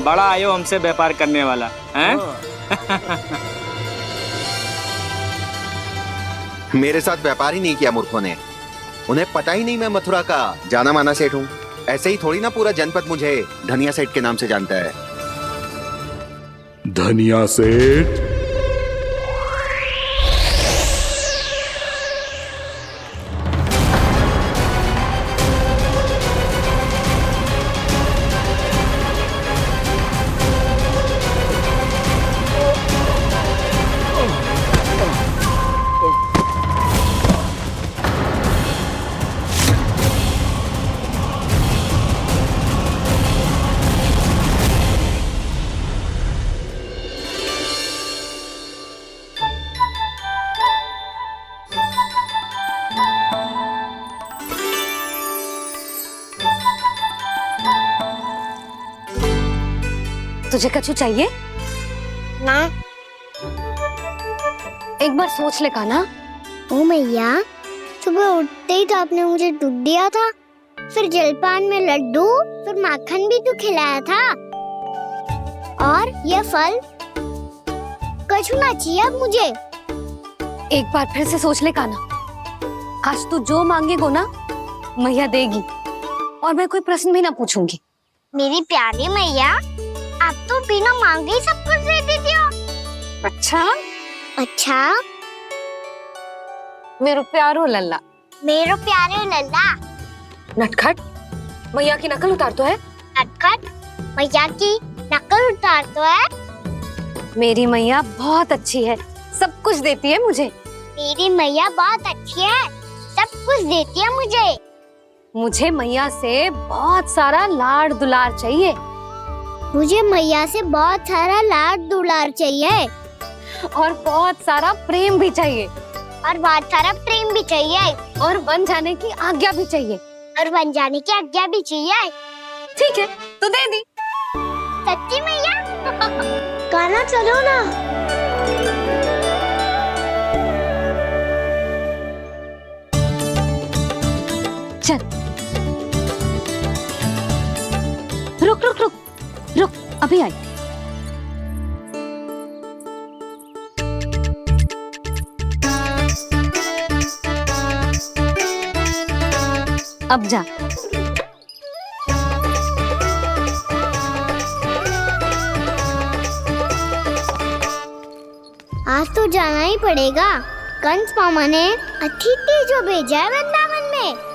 बड़ा आयो हमसे व्यापार करने वाला हैं? मेरे साथ व्यापार ही नहीं किया मूर्खों ने। उन्हें पता ही नहीं मैं मथुरा का जाना माना सेठ हूँ। ऐसे ही थोड़ी ना पूरा जनपद मुझे धनिया सेठ के नाम से जानता है। धनिया सेठ? तुझे कछु चाहिए? ना। एक बार सोच ले कान्हा। ओ मैया, सुबह उठते ही तो आपने मुझे दूध दिया था, फिर जलपान में लड्डू, फिर माखन भी तो खिलाया था। और ये फल कछु ना चाहिए अब मुझे। एक बार फिर से सोच ले कान्हा। आज तू जो मांगेगो ना, मैया देगी, और मैं कोई प्रश्न भी ना पूछूंगी। मेरी प्यारी मैया, आप तो बिना मांगे ही सब कुछ दे देती हो। अच्छा? अच्छा? मेरो प्यारो लल्ला। मेरो प्यारे लल्ला। नटखट, मैया की नकल उतार तो है। नटखट, मैया की नकल उतार तो है। मेरी मैया बहुत अच्छी है, सब कुछ देती है मुझे। मेरी मैया बहुत अच्छी है, सब कुछ देती है मुझे। मुझे मैया से बहुत सारा लाड दुलार चाहिए। मुझे मैया से बहुत सारा लाड दुलार चाहिए। और बहुत सारा प्रेम भी चाहिए। और बहुत सारा प्रेम भी चाहिए। और बन जाने की आज्ञा भी चाहिए। और बन जाने की आज्ञा भी चाहिए। ठीक है, तो दे दी। सच्ची मैया? कान्हा चलो ना। चल। रुक रुक रुक रुक, अभी आई। अब जा। आज तो जाना ही पड़ेगा। कंस मामा ने अतिथि जो भेजा है वृंदावन में।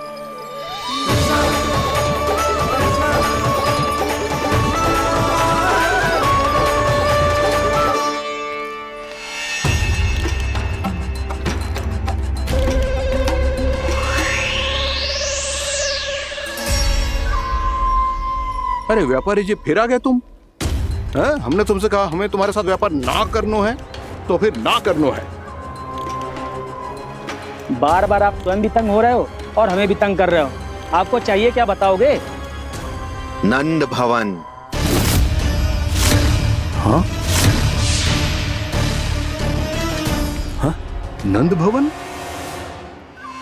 अरे व्यापारी जी, फिर आ गए तुम? हैं? हमने तुमसे कहा हमें तुम्हारे साथ व्यापार ना करना है, तो फिर ना करना है। बार बार आप स्वयं भी तंग हो रहे हो और हमें भी तंग कर रहे हो। आपको चाहिए क्या, बताओगे? नंद भवन। हाँ? हाँ? नंद भवन?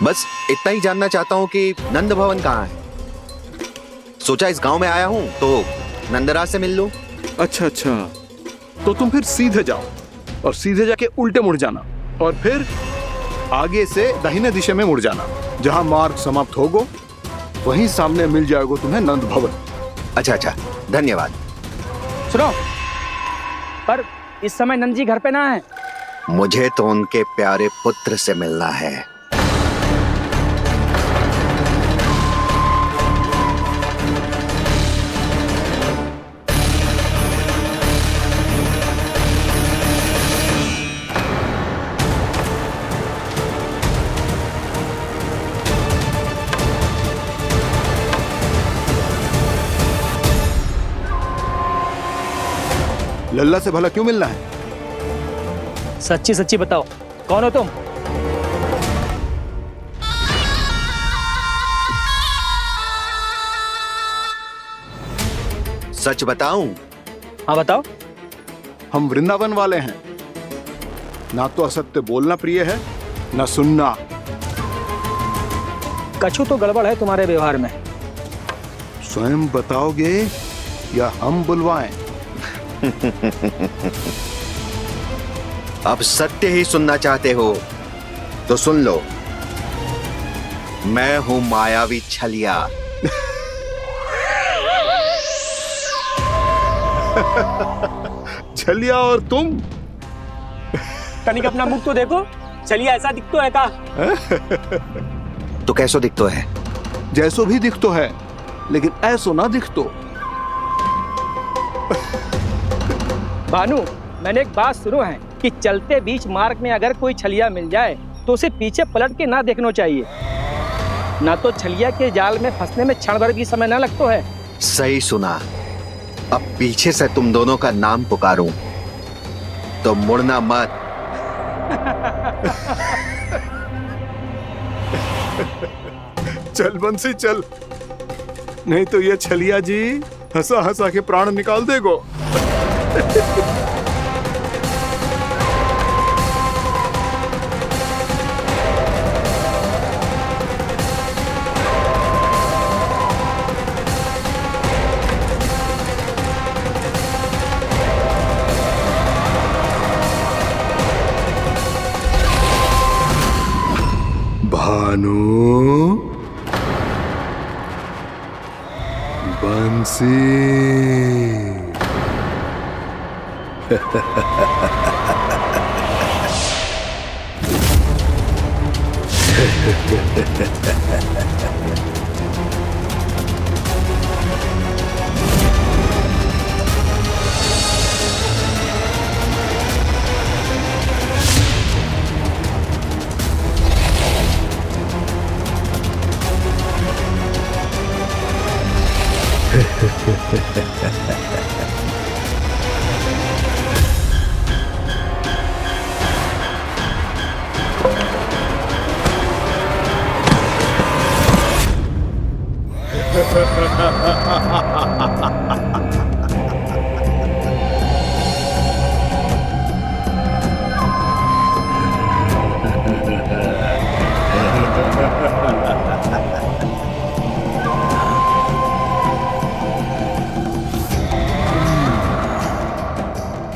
बस इतना ही जानना चाहता हूँ कि नंद भवन कहाँ है। सोचा इस गांव में आया हूँ तो नंदराज से मिल लूं। अच्छा अच्छा, तो तुम फिर सीधे जाओ और सीधे जाके उल्टे मुड़ जाना, और फिर आगे से दाहिने दिशा में मुड़ जाना। जहां मार्ग समाप्त होगा वहीं सामने मिल जाएगा तुम्हें नंद भवन। अच्छा अच्छा, धन्यवाद। सुनो, पर इस समय नंद जी घर पे ना है। मुझे तो उनके प्यारे पुत्र से मिलना है। लल्ला से भला क्यों मिलना है? सच्ची सच्ची बताओ, कौन हो तुम? सच बताऊं? हाँ बताओ। हम वृंदावन वाले हैं, ना तो असत्य बोलना प्रिय है ना सुनना। कछु तो गड़बड़ है तुम्हारे व्यवहार में। स्वयं बताओगे या हम बुलवाएं? अब सत्य ही सुनना चाहते हो तो सुन लो। मैं हूं मायावी छलिया। छलिया और तुम? तनिक अपना मुख तो देखो, चलिए ऐसा दिखतो है का? तो कैसो दिखतो है? जैसो भी दिखतो है, लेकिन ऐसो ना दिखतो। भानु, मैंने एक बात सुनो है कि चलते बीच मार्ग में अगर कोई छलिया मिल जाए तो उसे पीछे पलट के ना देखना चाहिए, ना तो छलिया के जाल में फंसने में क्षण भर भी समय ना लगता है। सही सुना। अब पीछे से तुम दोनों का नाम पुकारूं तो मुड़ना मत। चल बंसी चल, नहीं तो ये छलिया जी हंसा हंसा के प्राण निकाल देगो। भानु, बंसी।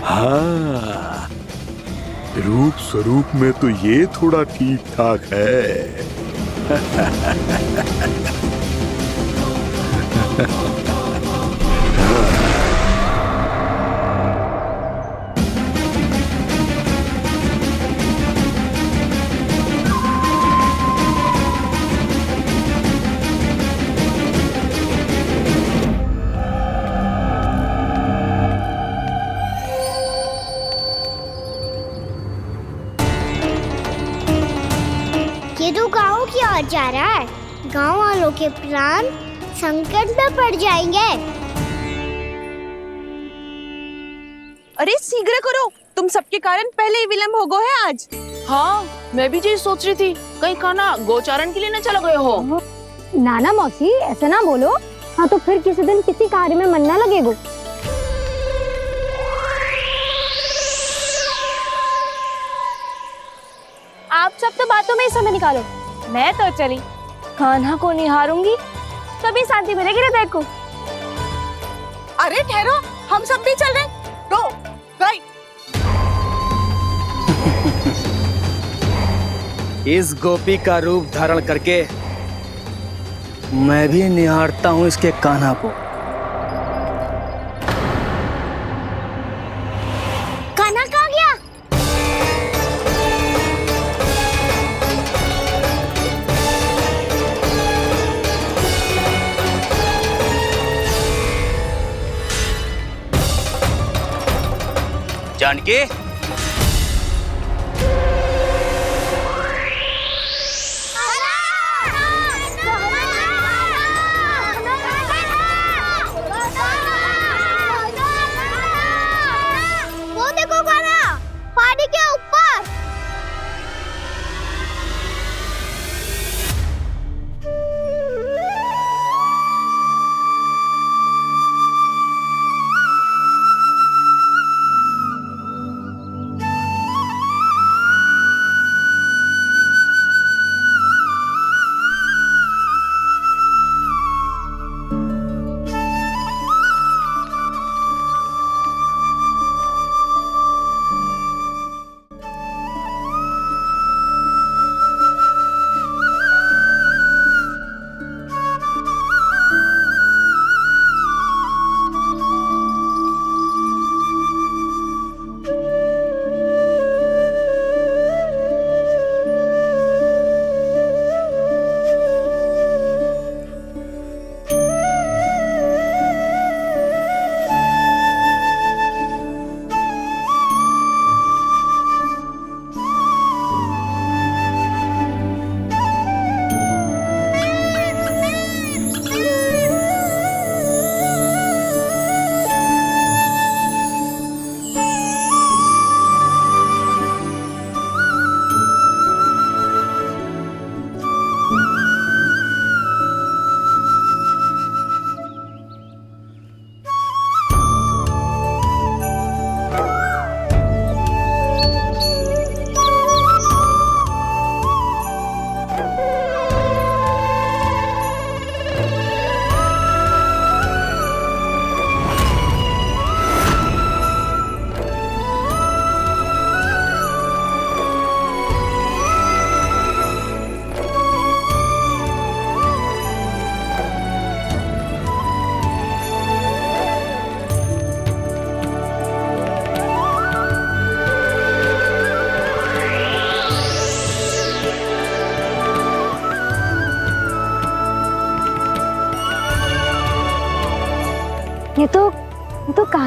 हाँ, रूप स्वरूप में तो ये थोड़ा ठीक ठाक है। ये तो गाँव की ओर जा रहा है। गाँव वालों के प्राण संकट में पड़ जाएंगे। अरे शीघ्र करो, तुम सबके कारण पहले ही विलंब हो गए है आज। हाँ, मैं भी यही सोच रही थी, कहीं खाना गोचारण के लिए न चले गए हो। नाना मौसी ऐसे ना बोलो। हाँ तो फिर किसी दिन किसी कार्य में मन ना लगेगा। आप सब तो बातों में ही समय निकालो। मैं तो चली कान्हा को निहारूंगी, तभी शांति मिलेगी हृदय को। अरे ठहरो, हम सब भी चल रहे। रो, राइट। इस गोपी का रूप धारण करके मैं भी निहारता हूँ इसके कान्हा को। कान्हा कहाँ गया? जानकी, वो देखो कान्हा, पहाड़ी के ऊपर।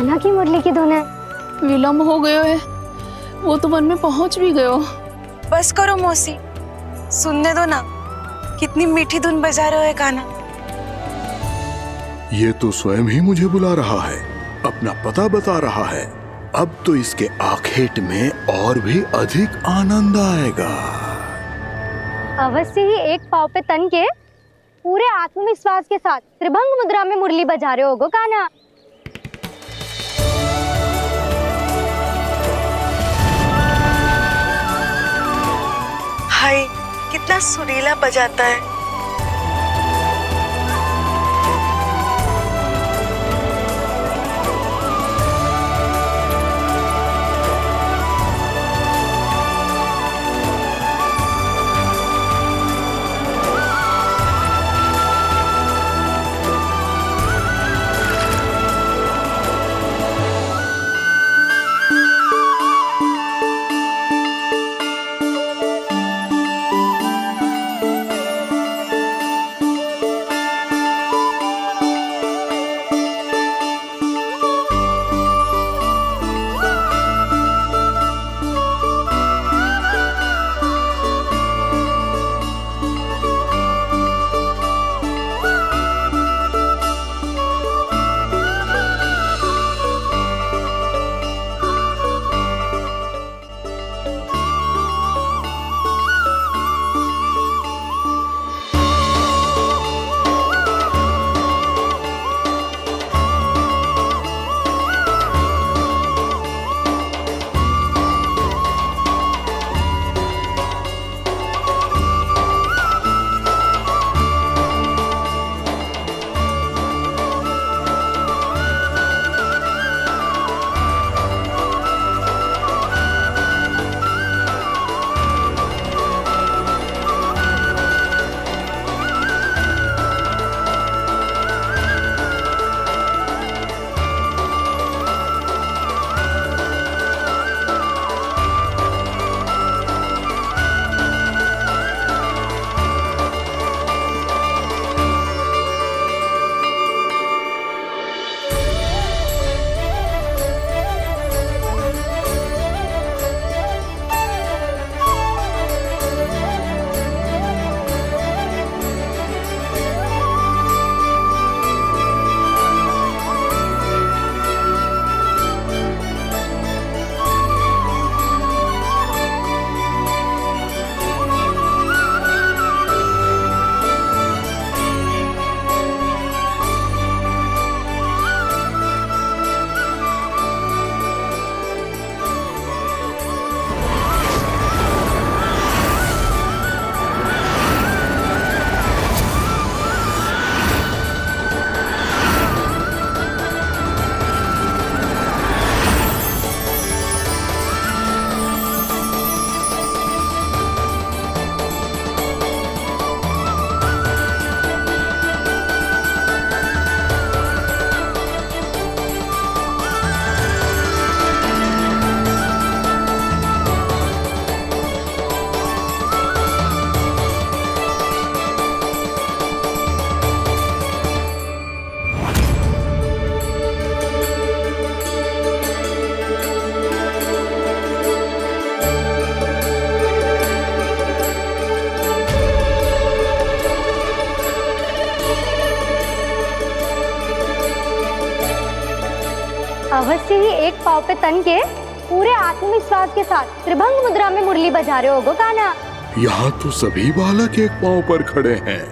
कान्हा की मुरली की धुन है। विलम्ब हो गयो है, वो तो वन में पहुंच भी गयो। बस करो मौसी, सुनने दो ना, कितनी मीठी धुन बजा रहे हो कान्हा। ये तो स्वयं ही मुझे बुला रहा है, अपना पता बता रहा है। अब तो इसके आखेट में और भी अधिक आनंद आएगा। अवश्य ही एक पाँव पे तन के पूरे आत्मविश्वास के साथ त्रिभंग मुद्रा में मुरली बजा रहे होगो कान्हा। हाय, कितना सुरीला बजाता है। अवश्य ही एक पाँव पे तन के पूरे आत्मविश्वास के साथ त्रिभंग मुद्रा में मुरली बजा रहे होगो कान्हा। यहाँ तो सभी बालक एक पांव पर खड़े हैं,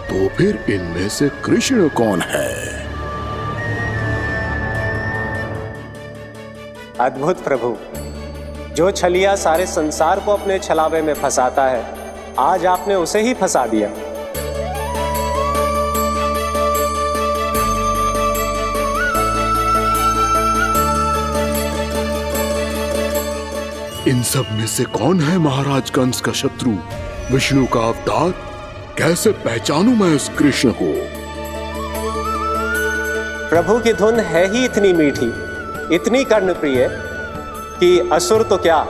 तो फिर इनमें से कृष्ण कौन है? अद्भुत प्रभु, जो छलिया सारे संसार को अपने छलावे में फंसाता है, आज आपने उसे ही फंसा दिया। इन सब में से कौन है महाराज कंस का शत्रु, विष्णु का अवतार? कैसे पहचानूं मैं उस कृष्ण को? प्रभु की धुन है ही इतनी मीठी, इतनी कर्णप्रिय कि असुर तो क्या,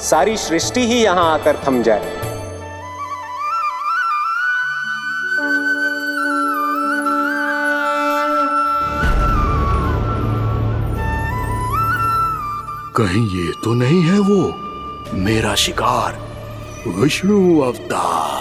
सारी सृष्टि ही यहाँ आकर थम जाए। कहीं ये तो नहीं है वो मेरा शिकार विष्णु अवतार?